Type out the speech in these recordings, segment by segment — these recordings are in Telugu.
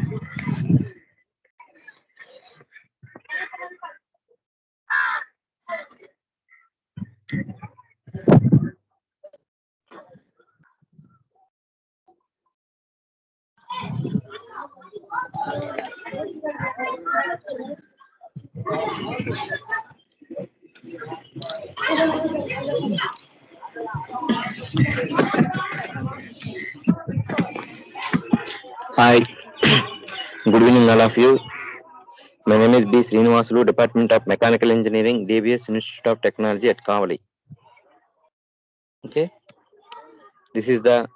Hi, good evening all of you. My name is B. Srinivasulu, Department of Mechanical Engineering, DBS Institute of Technology at Kavali. Okay, this is the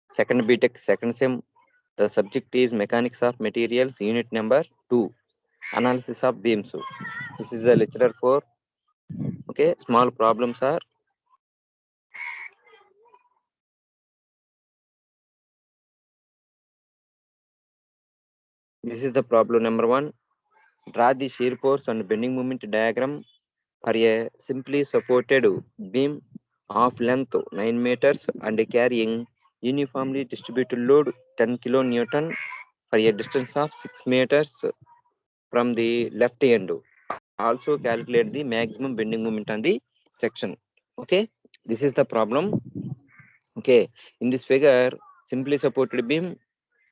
second BTech second sem. The subject is Mechanics of Materials, Unit number 2, Analysis of Beams. This is the lecturer 4. Okay, small problems are this is the problem number 1. Draw the shear force and bending moment diagram for a simply supported beam of length 9 meters and carrying uniformly distributed load 10 kilonewton for a distance of 6 meters from the left end. Also calculate the maximum bending moment on the section. Okay, this is the problem. Okay, in this figure, simply supported beam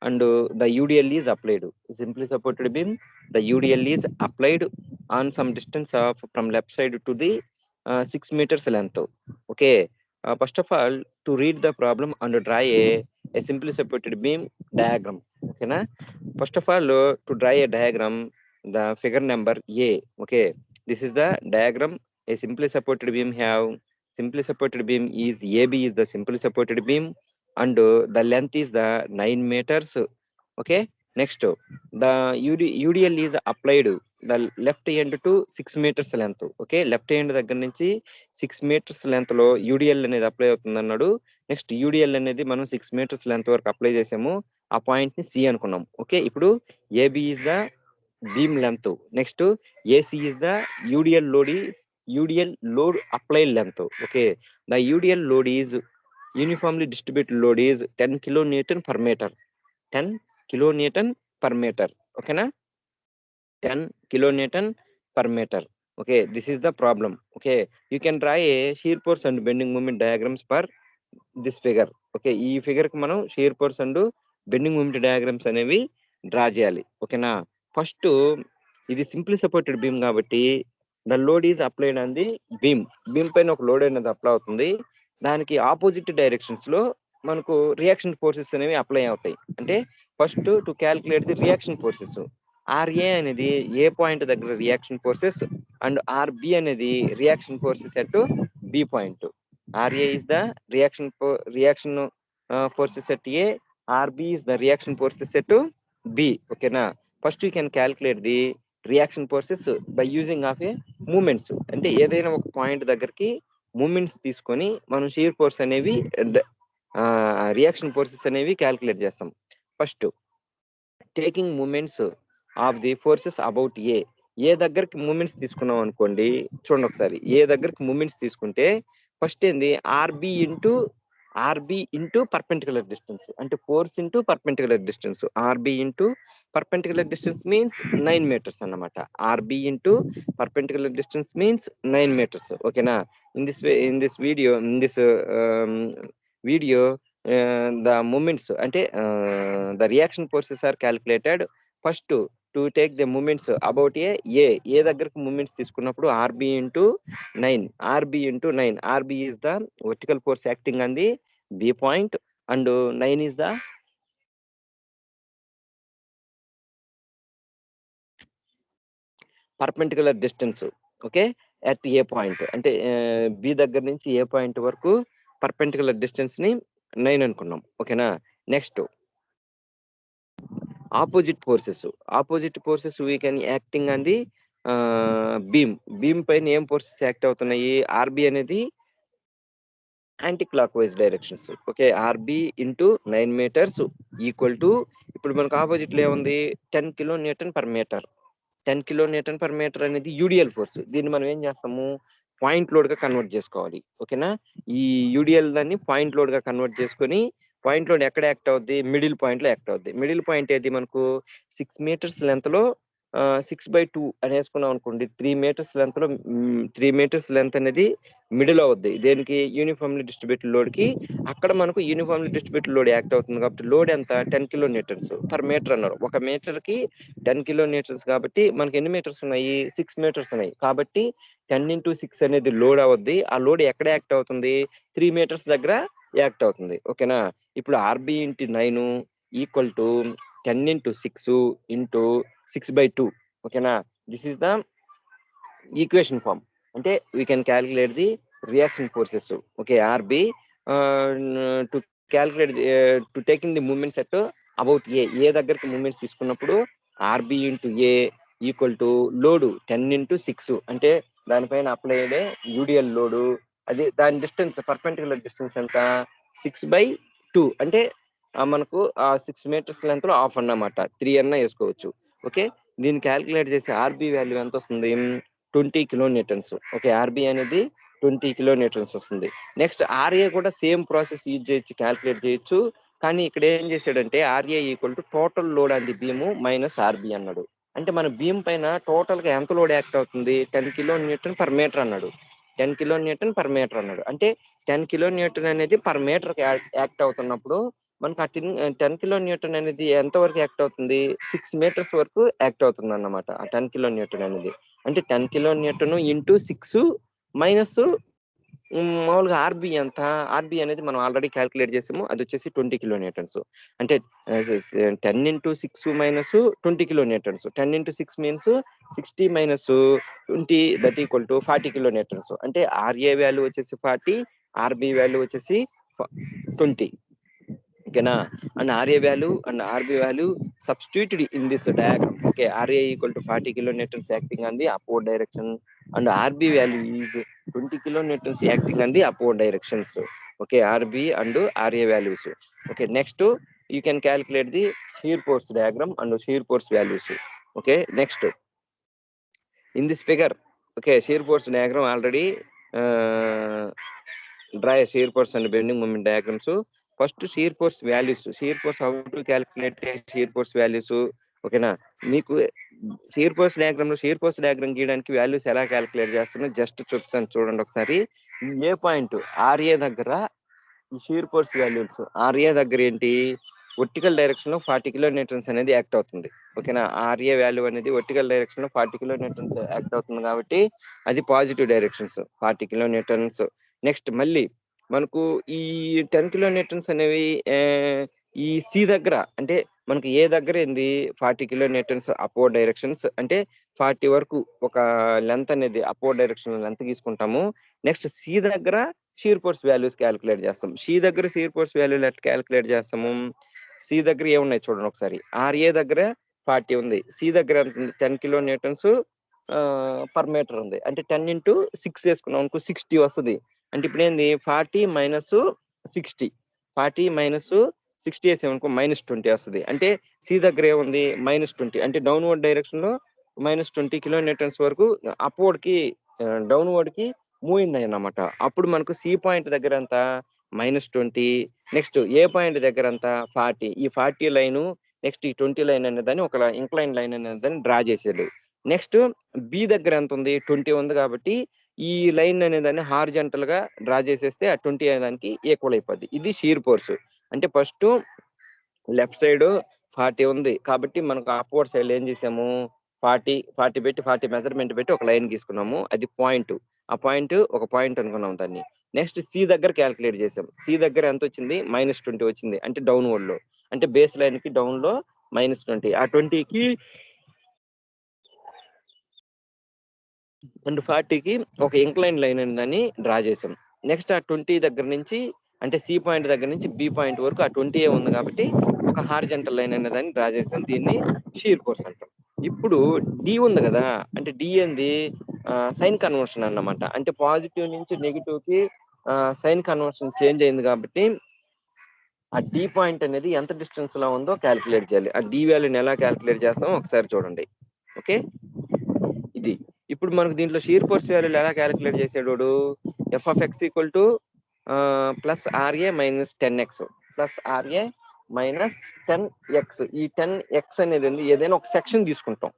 and the UDL is applied. Simply supported beam, the UDL is applied on some distance of from left side to the 6 meters length. Okay, first of all, to read the problem and draw a simply supported beam diagram. Okay, na? First of all, to draw a diagram, the figure number A. Okay, this is the diagram. A simply supported beam have simply supported beam is AB is the simply supported beam and the length is the 9 meters. Okay, next the UDL is applied the left end to 6 meters length. Okay, left end దగ్గర నుంచి 6 meters length లో UDL అనేది అప్లై అవుతుంది అన్నాడు. నెక్స్ట్ UDL అనేది మనం 6 meters length వరకు అప్లై చేసాము. ఆ పాయింట్ ని C అనుకున్నాం. ఓకే, ఇప్పుడు AB is the beam length. Next AC is the UDL load applied length. Okay, the UDL load is uniformly distributed load is 10 kilonewton per meter. 10 kilonewton per meter. Okay na? 10 kilonewton per meter. Okay, this is the problem. Okay, you can draw a shear force and bending moment diagrams for this figure. Okay, ఈ ఫిగర్ కి మనం shear force and bending moment diagrams అనేవి డ్రా చేయాలి. ఓకేనా, ఫస్ట్ ఇది సింప్లీ సపోర్టెడ్ బీమ్ కాబట్టి the load is applied on the beam పైన ఒక లోడ్ అనేది అప్లై అవుతుంది. దానికి ఆపోజిట్ డైరెక్షన్స్ లో మనకు రియాక్షన్ ఫోర్సెస్ అనేవి అప్లై అవుతాయి. అంటే first to calculate the reaction forces, RA అనేది ఏ పాయింట్ దగ్గర రియాక్షన్ ఫోర్సెస్ అండ్ ఆర్బి అనేది reaction forces at B point. RA is the reaction forces at A, RB is the reaction forces at B. Okay na, first you can calculate the reaction forces by using of a movements. అంటే ఏదైనా ఒక పాయింట్ దగ్గరికి మూమెంట్స్ తీసుకొని మనం షియర్ ఫోర్స్ అనేవి రియాక్షన్ ఫోర్సెస్ అనేవి క్యాలిక్యులేట్ చేస్తాం. First taking moments of the forces about A దగ్గరికి మూమెంట్స్ తీసుకున్నాం అనుకోండి. చూడండి ఒకసారి, ఏ దగ్గరికి మూమెంట్స్ తీసుకుంటే ఫస్ట్ ఏంది ఆర్బి ఇంటూ పర్పెండిక్యులర్ డిస్టెన్స్, అంటే force into perpendicular distance. RB into perpendicular distance means 9 meters అన్నమాట. RB into perpendicular distance means 9 meters. ఓకేనా, in this video the moments అంటే the reaction forces are calculated. First to take the moments about A దగ్గరకు మూమెంట్స్ తీసుకున్నప్పుడు RB into 9 RB is the vertical force acting on the B point and 9 is the perpendicular distance. Okay, at A point అంటే బి దగ్గర నుంచి ఏ పాయింట్ వరకు పర్పెండిక్యులర్ డిస్టెన్స్ ని 9 అనుకున్నాం. ఓకేనా, next opposite forces we can acting on the beam పైన ఏం ఫోర్సెస్ యాక్ట్ అవుతున్నాయి? ఆర్బి అనేది anti clock wise directions. Okay, RB into 9 meters equal to, ఇప్పుడు మనకు ఆపోజిట్ లో ఏముంది? 10 kilonewton per meter. 10 kilonewton per meter అనేది యూడిఎల్ ఫోర్స్. దీన్ని మనం ఏం చేస్తాము? పాయింట్ లోడ్ గా కన్వర్ట్ చేసుకోవాలి. ఓకేనా, ఈ యూడిఎల్ దాన్ని పాయింట్ లోడ్ గా కన్వర్ట్ చేసుకొని పాయింట్ లోడ్ ఎక్కడ యాక్ట్ అవుద్ది? మిడిల్ పాయింట్ లో యాక్ట్ అవుద్ది. మిడిల్ పాయింట్ ఏది మనకు 6 మీటర్స్ లెంత్ లో 6/2 అని వేసుకున్నాం అనుకోండి. 3 మీటర్స్ లెంత్ లో 3 మీటర్స్ లెంత్ అనేది మిడిల్ అవుద్ది. దేనికి? యూనిఫామ్లీ డిస్ట్రిబ్యూటెడ్ లోడ్ కి. అక్కడ మనకు యూనిఫామ్లీ డిస్ట్రిబ్యూటెడ్ లోడ్ యాక్ట్ అవుతుంది కాబట్టి లోడ్ ఎంత? 10 కిలో న్యూటన్స్ పర్ మీటర్ అన్నారు. ఒక మీటర్ కి 10 కిలో న్యూటన్స్ కాబట్టి మనకి ఎన్ని మీటర్స్ ఉన్నాయి? 6 మీటర్స్ ఉన్నాయి. కాబట్టి 10 into 6 అనేది లోడ్ అవుద్ది. ఆ లోడ్ ఎక్కడ యాక్ట్ అవుతుంది? 3 మీటర్స్ దగ్గర యాక్ట్ అవుతుంది. ఓకేనా? ఇప్పుడు RB into 9 equal to 10 into 6 into 6/2. ఓకేనా? This is the equation form. అంటే we can calculate the reaction forces. Okay, RB to calculate to taking the moments at about A దగ్గరికి మూమెంట్స్ తీసుకున్నప్పుడు RB into A equal to load 10 into 6 అంటే దానిపైన అప్లై అయ్యే యూడిఎల్ లోడు. అది దాని డిస్టెన్స్ పర్పెండిక్యులర్ డిస్టెన్స్ ఎంత? 6/2 అంటే మనకు 6 మీటర్స్ లెంత్ లో హాఫ్ అన్నమాట. 3 అన్న వేసుకోవచ్చు. ఓకే, దీన్ని క్యాలిక్యులేట్ చేసి ఆర్బి వాల్యూ ఎంత వస్తుంది? 20 కిలో న్యూటన్స్. ఓకే, ఆర్బి అనేది 20 కిలో న్యూటన్స్ వస్తుంది. నెక్స్ట్ ఆర్ఏ కూడా సేమ్ ప్రాసెస్ యూజ్ చేయొచ్చు, క్యాలిక్యులేట్ చేయొచ్చు. కానీ ఇక్కడ ఏం చేశాడంటే RA equal to total load on the beam minus RB అన్నాడు. అంటే మన బీమ్ పైన టోటల్ గా ఎంత లోడ్ యాక్ట్ అవుతుంది? 10 కిలో న్యూటన్ పర్ మీటర్ అన్నాడు. 10 కిలో న్యూటన్ పర్ మీటర్ అన్నాడు. అంటే 10 కిలో న్యూటన్ అనేది పర్ మీటర్ యాక్ట్ అవుతున్నప్పుడు మనకు ఆ 10 కిలో న్యూటన్ అనేది ఎంత వరకు యాక్ట్ అవుతుంది? 6 మీటర్స్ వరకు యాక్ట్ అవుతుంది అన్నమాట ఆ 10 కిలో న్యూటన్ అనేది. అంటే 10 కిలో న్యూటన్ ఇంటూ 6 మైనస్ మామూలుగా ఆర్బి ఎంత? ఆర్బి అనేది మనం ఆల్రెడీ క్యాలిక్యులేట్ చేసాము, అది వచ్చేసి 20 కిలో న్యూటన్స్. అంటే 10 into 6 minus 20 kilo newtons. 10 into 6 means 60 minus 20 that equal to 40 kilo Newton's. అంటే ఆర్ఏ వాల్యూ వచ్చేసి 40, ఆర్బి వాల్యూ వచ్చేసి 20. ఓకేనా? And RA value and RB value substituted in this diagram. Okay, RA equal to 40 kilonewtons acting on the upward direction and RB value is 20 kilonewtons acting on the upward directions. Okay, RB and RA values. Okay, next you can calculate the shear force diagram and shear force values. Okay, next in this figure, okay, shear force diagram already draw a shear force and bending moment diagrams. First shear force values. Shear force, how to calculate shear force values? ఓకేనా? మీకు షియర్ ఫోర్స్ డయాగ్రామ్ లో షియర్ ఫోర్స్ డయాగ్రామ్ గీయడానికి వాల్యూస్ ఎలా క్యాలిక్యులేట్ చేస్తున్నా జస్ట్ చెప్తాను చూడండి ఒకసారి. ఏ పాయింట్ ఆర్ఏ దగ్గర ఈ షియర్ ఫోర్స్ వాల్యూస్ ఆర్ఏ దగ్గర ఏంటి? వర్టికల్ డైరెక్షన్ లో 40 కిలో న్యూటన్స్ అనేది యాక్ట్ అవుతుంది. ఓకేనా? ఆర్ఏ వాల్యూ అనేది వర్టికల్ డైరెక్షన్ లో 40 కిలో న్యూటన్స్ యాక్ట్ అవుతుంది కాబట్టి అది పాజిటివ్ డైరెక్షన్స్ 40 కిలో న్యూటన్స్. నెక్స్ట్ మళ్ళీ మనకు ఈ 10 కిలో న్యూటన్స్ అనేవి ఈ సి దగ్గర అంటే మనకి ఏ దగ్గర ఏంది 40 కిలో న్యూటన్స్ అప్వర్డ్ డైరెక్షన్స్ అంటే 40 వరకు ఒక లెంత్ అనేది అప్వర్డ్ డైరెక్షన్ లెంత్ తీసుకుంటాము. నెక్స్ట్ సి దగ్గర షియర్ ఫోర్స్ వాల్యూస్ క్యాలిక్యులేట్ చేస్తాం. సి దగ్గర షియర్ ఫోర్స్ వాల్యూలు ఎట్లా క్యాలిక్యులేట్ చేస్తాము? సి దగ్గర ఏమున్నాయి చూడండి ఒకసారి. ఆర్ఏ దగ్గర 40 ఉంది, సి దగ్గర ఎంత ఉంది? 10 కిలో న్యూటన్స్ పర్ మీటర్ ఉంది. అంటే 10 into 6 వేసుకున్నాం అనుకో 60 వస్తుంది. అంటే ఇప్పుడు ఏంది 40 మైనస్ 60, 40 మైనస్ 60 వేసామనుకో -20 వస్తుంది. అంటే సి దగ్గర ఏముంది? -20. అంటే డౌన్వర్డ్ డైరెక్షన్ లో -20 కిలో న్యూటన్స్ వరకు అప్వర్డ్ కి డౌన్వర్డ్ కి మూవ్ అయింది అన్నమాట. అప్పుడు మనకు సి పాయింట్ దగ్గర ఎంత? -20. నెక్స్ట్ ఏ పాయింట్ దగ్గర ఎంత? 40. ఈ 40 లైన్ నెక్స్ట్ ఈ 20 లైన్ అనే దాన్ని ఒక ఇంక్లైన్ లైన్ అనే దాన్ని డ్రా చేసేది. నెక్స్ట్ బి దగ్గర ఎంత ఉంది? 20 ఉంది కాబట్టి ఈ లైన్ అనే దాన్ని హారిజంటల్ గా డ్రా చేసేస్తే ఆ 20 అనే దానికి ఈక్వల్ అయిపోద్ది. ఇది షియర్ ఫోర్స్. అంటే ఫస్ట్ లెఫ్ట్ సైడ్ 40 ఉంది కాబట్టి మనకు అప్వర్డ్ సైడ్ ఏం చేసాము? 40 పెట్టి 40 మెజర్మెంట్ పెట్టి ఒక లైన్ గీసుకున్నాము. అది పాయింట్. ఆ పాయింట్ ఒక పాయింట్ అనుకున్నాం దాన్ని. నెక్స్ట్ సి దగ్గర క్యాలిక్యులేట్ చేసాం. సి దగ్గర ఎంత వచ్చింది? -20 వచ్చింది. అంటే డౌన్వర్డ్ లో, అంటే బేస్ లైన్ కి డౌన్ లో -20. ఆ 20కి అండ్ 40కి ఒక ఇంక్లైన్ లైన్ అనే దాన్ని డ్రా చేసాం. నెక్స్ట్ ఆ 20 దగ్గర నుంచి అంటే సి పాయింట్ దగ్గర నుంచి బి పాయింట్ వరకు ఆ 20 ఉంది కాబట్టి ఒక హారిజంటల్ లైన్ అనే దాన్ని డ్రా చేసాం. దీన్ని షియర్ ఫోర్స్ అంటాం. ఇప్పుడు డి ఉంది కదా, అంటే డి ఏంది? సైన్ కన్వర్షన్ అన్నమాట. అంటే పాజిటివ్ నుంచి నెగిటివ్ కి సైన్ కన్వర్షన్ చేంజ్ అయింది కాబట్టి ఆ డి పాయింట్ అనేది ఎంత డిస్టెన్స్ లో ఉందో క్యాలిక్యులేట్ చేయాలి. ఆ డి వాల్యూని ఎలా క్యాలిక్యులేట్ చేస్తామో ఒకసారి చూడండి. ఓకే, ఇది ఇప్పుడు మనకు దీంట్లో షియర్ ఫోర్స్ వాల్యూలు ఎలా క్యాలిక్యులేట్ చేసేటోడు? f(x) = +RA - 10x. Plus RA minus 10x. ఈ 10x అనేది ఏదైనా ఒక సెక్షన్ తీసుకుంటాం.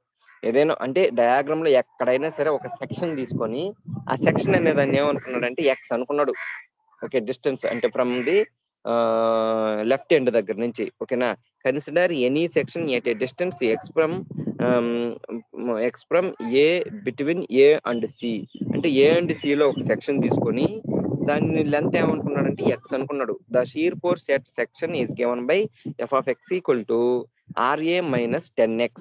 ఏదైనా అంటే డయాగ్రామ్ లో ఎక్కడైనా సరే ఒక సెక్షన్ తీసుకొని ఆ సెక్షన్ అనేది దాన్ని ఏమనుకున్నాడు అంటే ఎక్స్ అనుకున్నాడు. ఓకే, డిస్టెన్స్ అంటే ఫ్రమ్ ది లెఫ్ట్ ఎండ్ దగ్గర నుంచి. ఓకేనా, consider any section at a distance X from A between A and C. అంటే ఏ అండ్ సి లో ఒక సెక్షన్ తీసుకొని దాని లెంత్ ఏమనుకున్నాడంటే ఎక్స్ అనుకున్నాడు. The shear force at section is given by F of X equal to RA minus 10x.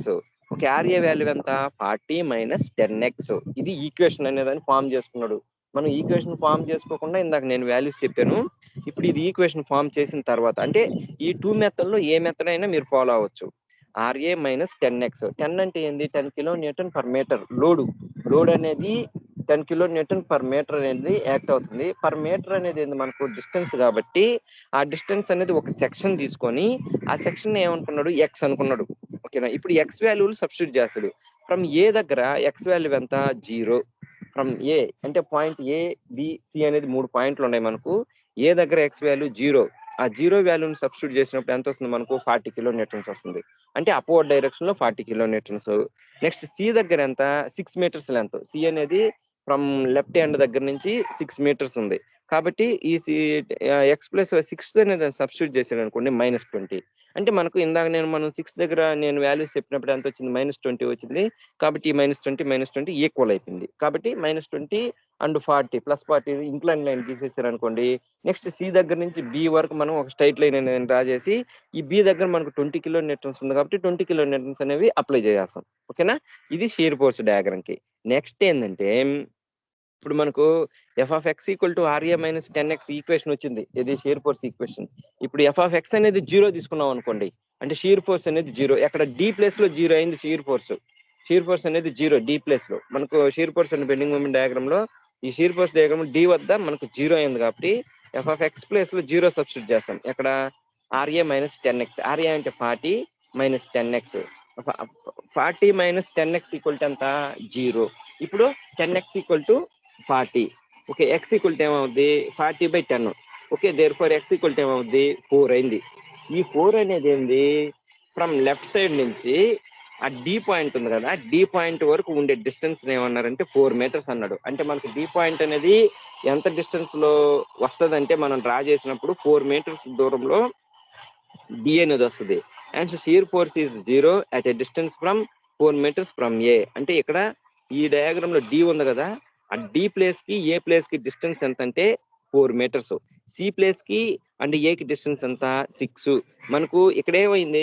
Okay, RA value ఎంత 40 మైనస్ 10x. ఇది ఈక్వేషన్ అనేదాన్ని ఫామ్ చేసుకున్నాడు. మనం ఈక్వేషన్ ఫామ్ చేసుకోకుండా ఇందాక నేను వాల్యూస్ చెప్పాను. ఇప్పుడు ఇది ఈక్వేషన్ ఫామ్ చేసిన తర్వాత అంటే ఈ 2 మెథడ్ లో ఏ మెథడ్ అయినా మీరు ఫాలో అవ్వచ్చు. RA minus 10x. 10 అంటే ఏంది? 10 kilo Newton per metre load అనేది 10 కిలో న్యూటన్ పర్ మీటర్ అనేది యాక్ట్ అవుతుంది. పర్ మీటర్ అనేది ఏంది? మనకు డిస్టెన్స్ కాబట్టి ఆ డిస్టెన్స్ అనేది ఒక సెక్షన్ తీసుకొని ఆ సెక్షన్ ఏమనుకున్నాడు? ఎక్స్ అనుకున్నాడు. ఓకేనా, ఇప్పుడు ఎక్స్ వాల్యూలు సబ్స్టిట్యూట్ చేస్తాడు. ఫ్రమ్ ఏ దగ్గర ఎక్స్ వాల్యూ ఎంత? 0. ఫ్రమ్ ఏ అంటే పాయింట్ ఏ బి సి అనేది 3 పాయింట్లు ఉన్నాయి మనకు. ఏ దగ్గర ఎక్స్ వాల్యూ 0. ఆ 0 వాల్యూని సబ్స్టిట్యూట్ చేసినప్పుడు ఎంత వస్తుంది మనకు? 40 కిలో న్యూటన్స్ వస్తుంది. అంటే అప్వర్డ్ డైరెక్షన్ లో 40 కిలో న్యూటన్స్. నెక్స్ట్ సి దగ్గర ఎంత? 6 మీటర్స్ లెంత్. సి అనేది ఫ్రమ్ లెఫ్ట్ హ్యాండ్ దగ్గర నుంచి 6 మీటర్స్ ఉంది. కాబట్టి ఈ ఎక్స్ ప్లస్ 6 అనేది సబ్స్టిట్యూట్ చేసాడు అనుకోండి -20. అంటే మనకు ఇందాక మనం 6 దగ్గర నేను వాల్యూస్ చెప్పినప్పుడు ఎంత వచ్చింది? -20 వచ్చింది. కాబట్టి -20 ఈక్వల్ అయిపోయింది. కాబట్టి -20 అండ్ 40 +40 ఇంక్లైన్ లైన్ తీసేసారు అనుకోండి. నెక్స్ట్ సి దగ్గర నుంచి బి వరకు మనం ఒక స్ట్రైట్ లైన్ అనేది డ్రా చేసి ఈ బి దగ్గర మనకు 20 కిలో న్యూటన్స్ ఉంది కాబట్టి 20 కిలో న్యూటన్స్ అనేవి అప్లై చేస్తాం. ఓకేనా, ఇది షియర్ ఫోర్స్ డయాగ్రామ్ కి. నెక్స్ట్ ఏంటంటే ఇప్పుడు మనకు F of X equal to RA minus 10x equation వచ్చింది. ఇది షియర్ ఫోర్స్ ఈక్వేషన్. ఇప్పుడు ఎఫ్ ఆఫ్ ఎక్స్ అనేది 0 తీసుకున్నాం అనుకోండి, అంటే షియర్ ఫోర్స్ అనేది 0. ఎక్కడ? డి ప్లేస్ లో 0 అయింది షియర్ ఫోర్స్. షియర్ ఫోర్స్ అనేది 0 డి ప్లేస్ లో. మనకు shear force and bending moment diagram లో ఈ షియర్ ఫోర్స్ డయాగ్రామ్ డి వద్ద మనకు 0 అయింది కాబట్టి ఎఫ్ ఆఫ్ ఎక్స్ ప్లేస్ లో 0 సబ్స్టిట్యూట్ చేస్తాం. ఎక్కడ? RA minus 10x. ఆర్ఏ అంటే 40 minus 10x. 40 minus 10x equal to ఎంత? 0. ఇప్పుడు 10x equal to 40. Okay, X equal to ఏమవుద్ది? 40/10. Okay, therefore X equal to ఏమవుద్ది? 4 అయింది. ఈ 4 అనేది ఏంది? ఫ్రమ్ లెఫ్ట్ సైడ్ నుంచి ఆ డి పాయింట్ ఉంది కదా, డి పాయింట్ వరకు ఉండే డిస్టెన్స్ ఏమన్నారంటే 4 మీటర్స్ అన్నాడు. అంటే మనకు డి పాయింట్ అనేది ఎంత డిస్టెన్స్ లో వస్తుంది అంటే మనం డ్రా చేసినప్పుడు 4 మీటర్స్ దూరంలో డి అనేది వస్తుంది. And shear force is 0 at a distance from 4 metres from A. అంటే ఇక్కడ ఈ డయాగ్రామ్ లో డి ఉంది కదా, ఆ డి ప్లేస్ కి ఏ ప్లేస్ కి డిస్టెన్స్ ఎంత అంటే 4 మీటర్స్. సి ప్లేస్ కి అండ్ ఏ కి డిస్టెన్స్ ఎంత? 6. మనకు ఇక్కడ ఏమైంది?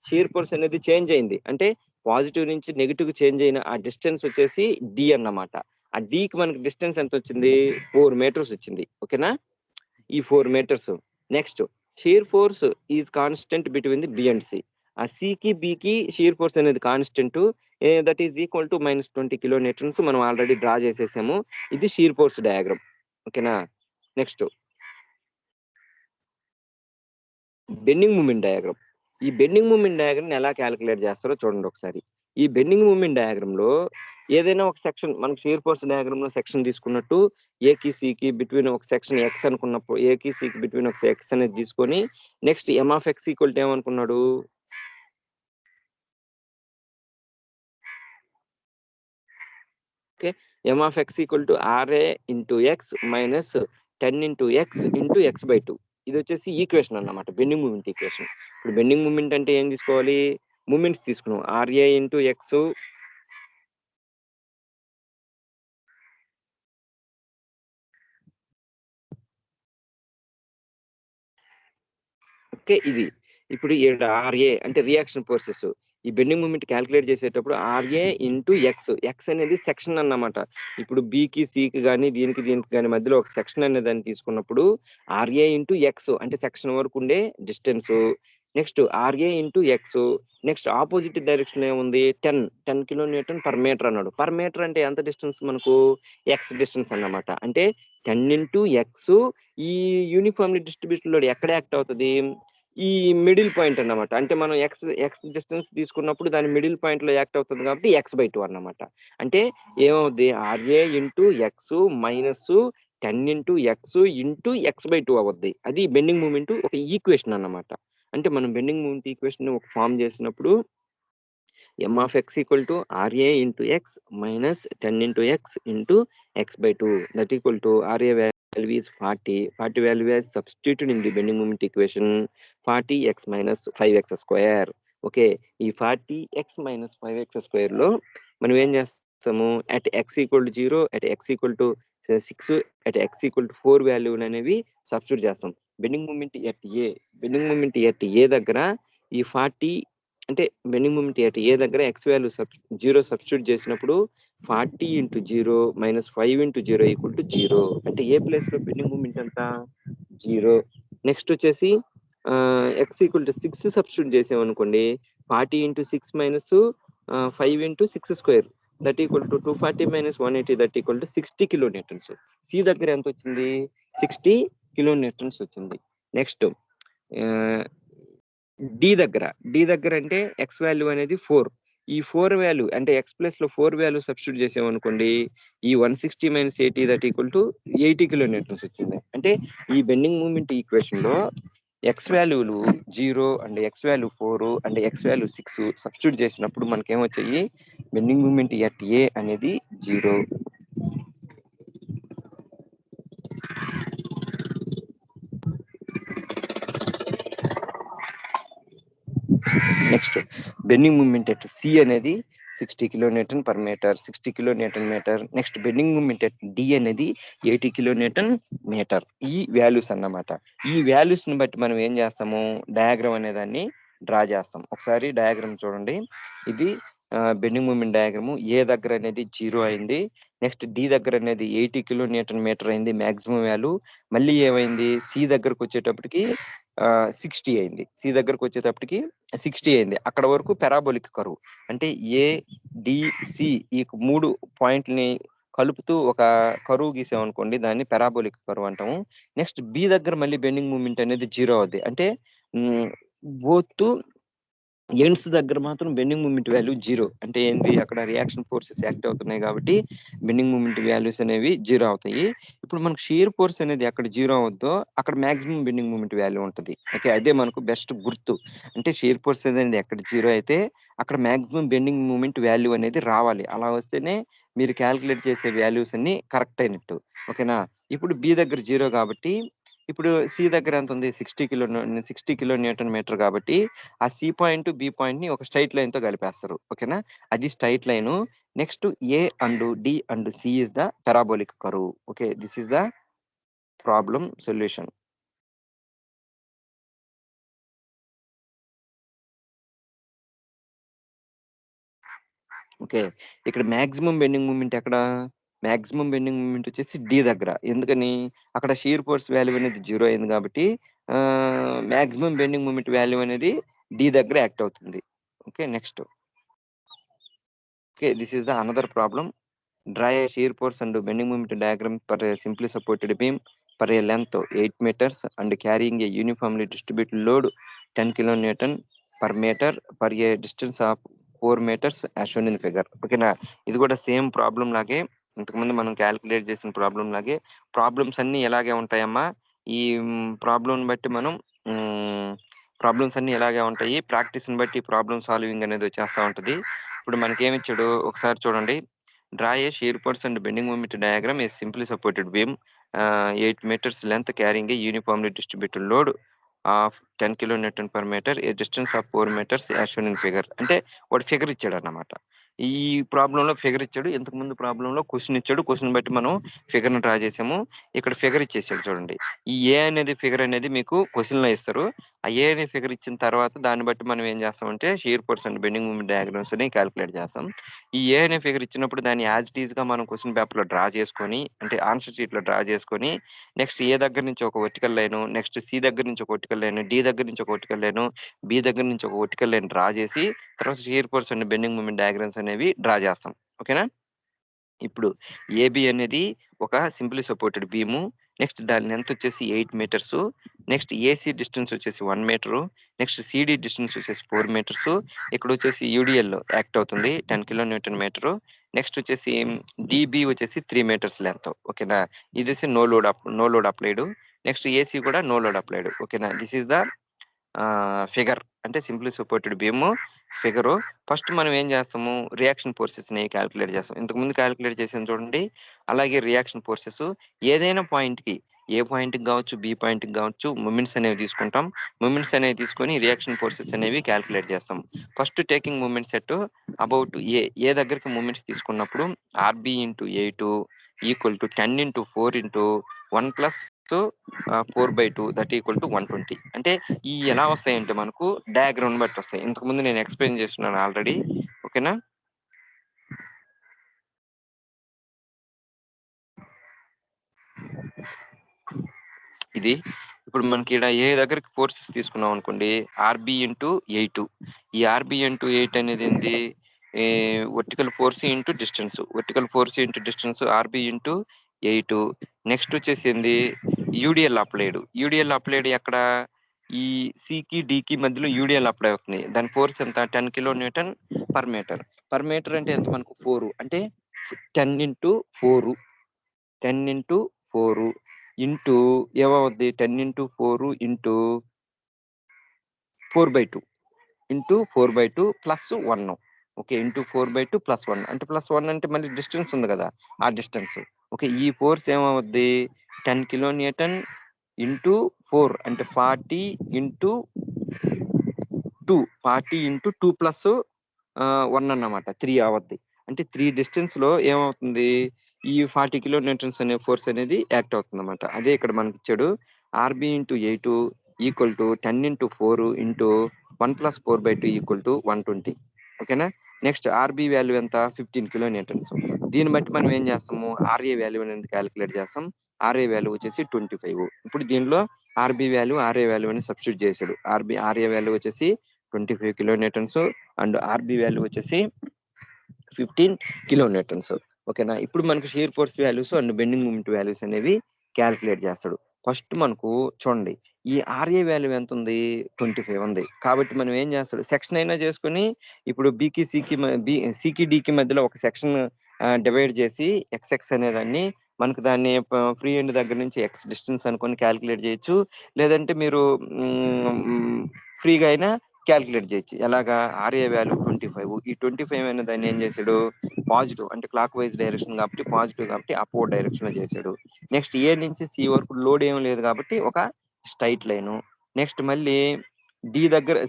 షియర్ ఫోర్స్ అనేది చేంజ్ అయింది. అంటే పాజిటివ్ నుంచి నెగిటివ్ చేంజ్ అయిన ఆ డిస్టెన్స్ వచ్చేసి డి అన్నమాట. ఆ డి కి మనకి డిస్టెన్స్ ఎంత వచ్చింది? 4 మీటర్స్ వచ్చింది. ఓకేనా, ఈ 4 metres. Next shear force is constant between the B and C. ఆ సి కి బి కి షియర్ ఫోర్స్ అనేది constant, that is equal to -20 kilo newtons. మనం ఆల్రెడీ డ్రా చేసేసాము. ఇది షియర్ ఫోర్స్ డయాగ్రామ్. ఓకేనా, నెక్స్ట్ బెండింగ్ మూమెంట్ డయాగ్రామ్. ఈ బెండింగ్ మూమెంట్ డయాగ్రామ్ ఎలా క్యాలిక్యులేట్ చేస్తారో చూడండి ఒకసారి. ఈ బెండింగ్ మూమెంట్ డయాగ్రామ్ లో ఏదైనా ఒక సెక్షన్ మనకు షియర్ ఫోర్స్ డయాగ్రామ్ లో సెక్షన్ తీసుకున్నట్టు ఏకి సికి బిట్వీన్ ఒక సెక్షన్ ఎక్స్ అనుకున్నప్పుడు ఏకి సికి బిట్వీన్ ఒక ఎక్స్ అనేది తీసుకొని next M of X equal to ఏమనుకున్నాడు? Okay, M of X equal to RA into X minus 10 into x into x/2. ఇది వచ్చేసి ఈక్వేషన్ అన్నమాట, బెండింగ్ మూమెంట్ ఈక్వేషన్. ఇప్పుడు బెండింగ్ మూమెంట్ అంటే ఏం తీసుకోవాలి? మూమెంట్స్ తీసుకున్నాం. ఆర్ఏ ఇంటూ ఎక్స్ ఓకే, ఇది ఇప్పుడు ఆర్ఏ అంటే రియాక్షన్ ఫోర్సెస్. ఈ బెండింగ్ మూమెంట్ క్యాలిక్యులేట్ చేసేటప్పుడు ఆర్ఏ ఇంటూ ఎక్స్. ఎక్స్ అనేది సెక్షన్ అన్నమాట. ఇప్పుడు బికి సికి కానీ దీనికి కానీ మధ్యలో ఒక సెక్షన్ అనే దాన్ని తీసుకున్నప్పుడు ఆర్ఏ ఇంటూ ఎక్స్ అంటే సెక్షన్ వరకు ఉండే distance. Next RA into X. Next opposite direction ఏముంది? 10 కిలో న్యూటన్ పర్ మీటర్ అన్నాడు. పర్ మీటర్ అంటే ఎంత డిస్టెన్స్ మనకు? ఎక్స్ డిస్టెన్స్ అన్నమాట. అంటే 10 ఇంటూ ఎక్స్. ఈ యూనిఫామ్లీ డిస్ట్రిబ్యూషన్ లో ఎక్కడ యాక్ట్ అవుతుంది? ఈ మిడిల్ పాయింట్ అన్నమాట. అంటే మనం ఎక్స్ ఎక్స్ డిస్టెన్స్ తీసుకున్నప్పుడు దాని మిడిల్ పాయింట్ లో యాక్ట్ అవుతుంది కాబట్టి x/2 అన్నమాట. అంటే ఏమవుద్ది? RA into X minus 10 into x/2 అవుద్ది. అది బెండింగ్ మూమెంట్ ఒక ఈక్వేషన్ అన్నమాట. అంటే మనం బెండింగ్ మూమెంట్ ఈక్వేషన్ ఒక ఫార్మ్ చేసినప్పుడు m of x equal to RA into x minus 10 into x into x/2. That equal to RA value is 40. 40 value is substituted in the bending moment equation. 40x minus 5x square. Okay, ఈ 40x minus 5x square లో మనం ఏం చేస్తాము, at x equal to 0, at x equal to 6, at x equal to 4 value అనేవి సబ్స్టిట్యూట్ చేస్తాం. బెండింగ్ మూమెంట్ ఎట్ ఏ దగ్గర ఈ 40 అంటే బెండింగ్ మూమెంట్ ఎట్ ఏ దగ్గర x వాల్యూ 0 సబ్స్టిట్యూట్ చేసినప్పుడు 40 into 0 minus 5 into 0 equal to 0. అంటే ఏ ప్లేస్ లో బెండింగ్ మూమెంట్ ఎంత 0. నెక్స్ట్ వచ్చేసి x ఈక్వల్ టు 6 సబ్స్టిట్యూట్ చేసామనుకోండి, 40 into 6 minus 5 into 6 square that equal to 240 minus 180 that equal to 60 kilo newtons. C దగ్గర ఎంత వచ్చింది, 60 కిలో న్యూటన్స్ వచ్చింది. నెక్స్ట్ డి దగ్గర అంటే ఎక్స్ వాల్యూ అనేది 4. ఈ 4 వాల్యూ అంటే ఎక్స్ ప్లస్ లో 4 వాల్యూ సబ్స్టిట్యూట్ చేసామనుకోండి, ఈ 160 minus 80 that equal to 80 kilo newtons వచ్చింది. అంటే ఈ బెండింగ్ మూమెంట్ ఈక్వేషన్ లో ఎక్స్ వాల్యూలు 0 and x value 4 and x value 6 substitute చేసినప్పుడు మనకేమొచ్చాయి, బెండింగ్ మూమెంట్ ఎట్ ఏ అనేది 0. Next bending moment at C అనేది 60 kilo Newton per metre, 60 kilo Newton metre. Next bending moment at D అనేది 80 కిలో న్యూటన్ మీటర్. ఈ వాల్యూస్ అన్నమాట. ఈ వాల్యూస్ ని బట్టి మనం ఏం చేస్తాము, డయాగ్రామ్ అనే దాన్ని డ్రా చేస్తాం. ఒకసారి డయాగ్రామ్ చూడండి. ఇది బెండింగ్ మూమెంట్ డయాగ్రామ్. ఏ దగ్గర అనేది 0 అయింది, నెక్స్ట్ డి దగ్గర అనేది 80 కిలో న్యూటన్ మీటర్ అయింది మాక్సిమం వాల్యూ. మళ్ళీ ఏమైంది, సి దగ్గరకు వచ్చేటప్పటికి 60 అయింది. సి దగ్గరకు వచ్చేటప్పటికి 60 అయింది. అక్కడ వరకు పెరాబోలిక్ కర్వ్. అంటే ఏ డి సి ఈ 3 పాయింట్లని కలుపుతూ ఒక కరువు గీసామనుకోండి, దాన్ని పెరాబోలిక్ కర్వ్ అంటాము. నెక్స్ట్ బి దగ్గర మళ్ళీ బెండింగ్ మూమెంట్ అనేది 0 అవుద్ది. అంటే బోత్ ఎండ్స్ దగ్గర మాత్రం బెండింగ్ మూమెంట్ వాల్యూ 0. అంటే ఏంది, అక్కడ రియాక్షన్ ఫోర్సెస్ యాక్ట్ అవుతున్నాయి కాబట్టి బెండింగ్ మూమెంట్ వాల్యూస్ అనేవి 0 అవుతాయి. ఇప్పుడు మనకు షియర్ ఫోర్స్ అనేది అక్కడ 0 అవుద్దో అక్కడ మాక్సిమం బెండింగ్ మూమెంట్ వాల్యూ ఉంటుంది. ఓకే, అదే మనకు బెస్ట్ గుర్తు. అంటే షియర్ ఫోర్స్ అనేది ఎక్కడ 0 అయితే అక్కడ మాక్సిమం బెండింగ్ మూమెంట్ వాల్యూ అనేది రావాలి. అలా వస్తేనే మీరు క్యాలిక్యులేట్ చేసే వాల్యూస్ అన్ని కరెక్ట్ అయినట్టు. ఓకేనా. ఇప్పుడు బి దగ్గర 0 కాబట్టి ఇప్పుడు సి దగ్గర ఎంత ఉంది, 60 కిలో న్యూటన్ మీటర్ కాబట్టి ఆ సి పాయింట్ బి పాయింట్ ని ఒక స్ట్రైట్ లైన్ తో కలిపేస్తారు. ఓకేనా, అది straight line. Next A and D and C is the parabolic curve. Okay, this is the problem solution. Okay, ఇక్కడ మాక్సిమం బెండింగ్ మూమెంట్ ఎక్కడ, మాక్సిమం బెండింగ్ మూమెంట్ వచ్చేసి డి దగ్గర. ఎందుకని, అక్కడ షియర్ ఫోర్స్ వాల్యూ అనేది 0 అయింది కాబట్టి మాక్సిమం బెండింగ్ మూమెంట్ వాల్యూ అనేది డి దగ్గర యాక్ట్ అవుతుంది. Okay, next. Okay, this is the another problem. Draw a shear force and bending moment diagram for a simply supported beam for a length of 8 meters and carrying a uniformly distributed load 10 kilonewton per meter for a distance of 4 meters as shown in the figure. ఓకేనా, ఇది కూడా సేమ్ ప్రాబ్లం లాగే, ఇంతకుముందు మనం క్యాలిక్యులేట్ చేసిన ప్రాబ్లం లాగే. ప్రాబ్లమ్స్ అన్ని ఎలాగే ఉంటాయమ్మా, ఈ ప్రాబ్లం బట్టి మనం ప్రాబ్లమ్స్ అన్ని ఎలాగే ఉంటాయి, ప్రాక్టీస్ని బట్టి ప్రాబ్లమ్ సాల్వింగ్ అనేది వచ్చేస్తూ ఉంటుంది. ఇప్పుడు మనకేమి ఇచ్చాడు ఒకసారి చూడండి. Draw a shear force and bending moment diagram a simply supported beam 8 meters length carrying a uniformly distributed load of 10 kilonewton per meter a distance of 4 meters as shown in figure. అంటే వాడు ఫిగర్ ఇచ్చాడు అన్నమాట. ఈ ప్రాబ్లం లో ఫిగర్ ఇచ్చాడు, ఇంతకు ముందు ప్రాబ్లం లో క్వశ్చన్ ఇచ్చాడు, క్వశ్చన్ బట్టి మనం ఫిగర్ ని డ్రా చేసాము. ఇక్కడ ఫిగర్ ఇచ్చేసాడు చూడండి. ఈ ఏ అనేది ఫిగర్ అనేది మీకు క్వశ్చన్ లో ఇస్తారు. ఆ ఏ అనే ఫిగర్ ఇచ్చిన తర్వాత దాన్ని బట్టి మనం ఏం చేస్తామంటే shear force and bending moment diagrams ని క్యాలిక్యులేట్ చేస్తాం. ఈ ఏ అనే ఫిగర్ ఇచ్చినప్పుడు దాన్ని యాజ్ ఇట్ ఈజ్ గా మనం క్వశ్చన్ పేపర్ లో డ్రా చేసుకొని, అంటే ఆన్సర్ షీట్ లో డ్రా చేసుకొని, నెక్స్ట్ ఏ దగ్గర నుంచి ఒక వర్టికల్ లైన్, నెక్స్ట్ సి దగ్గర నుంచి ఒక వర్టికల్ లైన్, డి దగ్గర నుంచి ఒక వర్టికల్ లైన్, బి దగ్గర నుంచి ఒక వర్టికల్ లైన్ డ్రా చేసి తర్వాత shear force and bending moment diagrams అనేవి డ్రా చేస్తాం. ఓకేనా. ఇప్పుడు ఏబి అనేది ఒక సింప్లీ సపోర్టెడ్ బీము. నెక్స్ట్ దాని లెంత్ వచ్చేసి 8 మీటర్స్. నెక్స్ట్ ఏసీ డిస్టెన్స్ వచ్చేసి 1 మీటరు. నెక్స్ట్ సిడి డిస్టెన్స్ వచ్చేసి 4 మీటర్స్. ఇక్కడ వచ్చేసి యూడిఎల్ యాక్ట్ అవుతుంది 10 కిలోన్యూటన్ మీటరు. నెక్స్ట్ వచ్చేసి డిబి వచ్చేసి 3 మీటర్స్ లెంత్. ఓకేనా, ఇది no load applied. Next AC కూడా నో లోడ్ అప్లైడ్. ఓకేనా, దిస్ ఈస్ ద ఫిగర్, అంటే simply supported beam figure. First మనం ఏం చేస్తాము, రియాక్షన్ ఫోర్సెస్ని క్యాలిక్యులేట్ చేస్తాం. ఇంతకుముందు క్యాలిక్యులేట్ చేసాను చూడండి. అలాగే రియాక్షన్ ఫోర్సెస్ ఏదైనా పాయింట్కి, ఏ పాయింట్కి కావచ్చు, బి పాయింట్కి కావచ్చు, మూమెంట్స్ అనేవి తీసుకుంటాం. మూమెంట్స్ అనేవి తీసుకొని రియాక్షన్ ఫోర్సెస్ అనేవి క్యాలిక్యులేట్ చేస్తాం. First taking moment set about A దగ్గరికి మూమెంట్స్ తీసుకున్నప్పుడు RB into 8 equal to 10 into 4 into 1 plus 4/2 that equal to 120. అంటే ఈ ఎలా వస్తాయంటే మనకు డయాగ్రామ్ బట్టి వస్తాయి. ఇంతకుముందు నేను ఎక్స్ప్లెయిన్ చేస్తున్నాను ఆల్రెడీ. ఓకేనా, ఇది ఇప్పుడు మనకి ఇక్కడ ఏ దగ్గరికి ఫోర్సెస్ తీసుకున్నాం అనుకోండి, ఆర్బి ఇంటూ 8. ఈ ఆర్బి ఇంటూ 8 అనేది ఏంది, vertical force into distance. Vertical force into distance RB into 8. Next వచ్చేసి ఏంది, యూడిఎల్ అప్లైడ్. యూడిఎల్ అప్లైడ్ ఎక్కడ, ఈ సికి డికి మధ్యలో యూడిఎల్ అప్లై అవుతుంది. దాని ఫోర్స్ ఎంత, 10 kilonewton per metre. Per metre అంటే ఎంత మనకు 4, అంటే 10 ఇంటూ 4, 10 ఇంటూ 4 ఇంటూ ఏమవుద్ది, 10 into 4 into 4/2 into 4/2 plus 1. Okay, into 4/2 plus 1 అంటే ప్లస్ 1 అంటే మళ్ళీ డిస్టెన్స్ ఉంది కదా, ఆ డిస్టెన్స్. ఓకే, ఈ ఫోర్స్ ఏమవుద్ది, 10 కిలోన్యూటన్ ఇంటూ 4 అంటే 40 ఇంటూ 2 ప్లస్ 1 అన్నమాట, 3 అవద్ది. అంటే 3 డిస్టెన్స్ లో ఏమవుతుంది, ఈ 40 కిలోన్యూటన్స్ అనే ఫోర్స్ అనేది యాక్ట్ అవుతుంది అనమాట. అదే ఇక్కడ మనకి ఇచ్చాడు, RB into 8 equal to 10 into 4 into 1 plus 4/2 equal to 120. ఓకేనా, నెక్స్ట్ ఆర్బి వాల్యూ ఎంత, 15 కిలోన్యూటన్స్. దీన్ని బట్టి మనం ఏం చేస్తాము, ఆర్ఏ వాల్యూ అనేది క్యాలిక్యులేట్ చేస్తాం. ఆర్ఏ వాల్యూ వచ్చేసి 25. ఇప్పుడు దీనిలో ఆర్ఏ వాల్యూ అని సబ్స్టిట్యూట్ చేశాడు. ఆర్ఏ వాల్యూ వచ్చేసి 25 కిలోన్యూటన్స్ అండ్ ఆర్బి వాల్యూ వచ్చేసి 15 కిలోన్యూటన్స్. ఓకేనా, ఇప్పుడు మనకు shear force values and bending moment values అనేవి క్యాలిక్యులేట్ చేస్తాడు. ఫస్ట్ మనకు చూడండి, ఈ ఆర్ఏ వాల్యూ ఎంత ఉంది, 25 ఉంది. కాబట్టి మనం ఏం చేస్తాడు, సెక్షన్ అయినా చేసుకుని, ఇప్పుడు బికి సికి డికి మధ్యలో ఒక సెక్షన్ డివైడ్ చేసి ఎక్స్ఎక్స్ అనేదాన్ని మనకు దాన్ని ఫ్రీ ఎండ్ దగ్గర నుంచి ఎక్స్ డిస్టెన్స్ అనుకొని క్యాలిక్యులేట్ చేయొచ్చు. లేదంటే మీరు ఫ్రీగా అయినా క్యాలిక్యులేట్ చేయొచ్చు. ఎలాగా, ఆర్ఏ వాల్యూ 25, ఈ 25 అనే దాన్ని ఏం చేశాడు, పాజిటివ్ అంటే క్లాక్ వైజ్ డైరెక్షన్ కాబట్టి, పాజిటివ్ కాబట్టి అప్వర్డ్ డైరెక్షన్ లో చేశాడు. నెక్స్ట్ ఏ నుంచి సి వరకు లోడ్ ఏం లేదు కాబట్టి ఒక స్ట్రైట్ లైన్. నెక్స్ట్ మళ్ళీ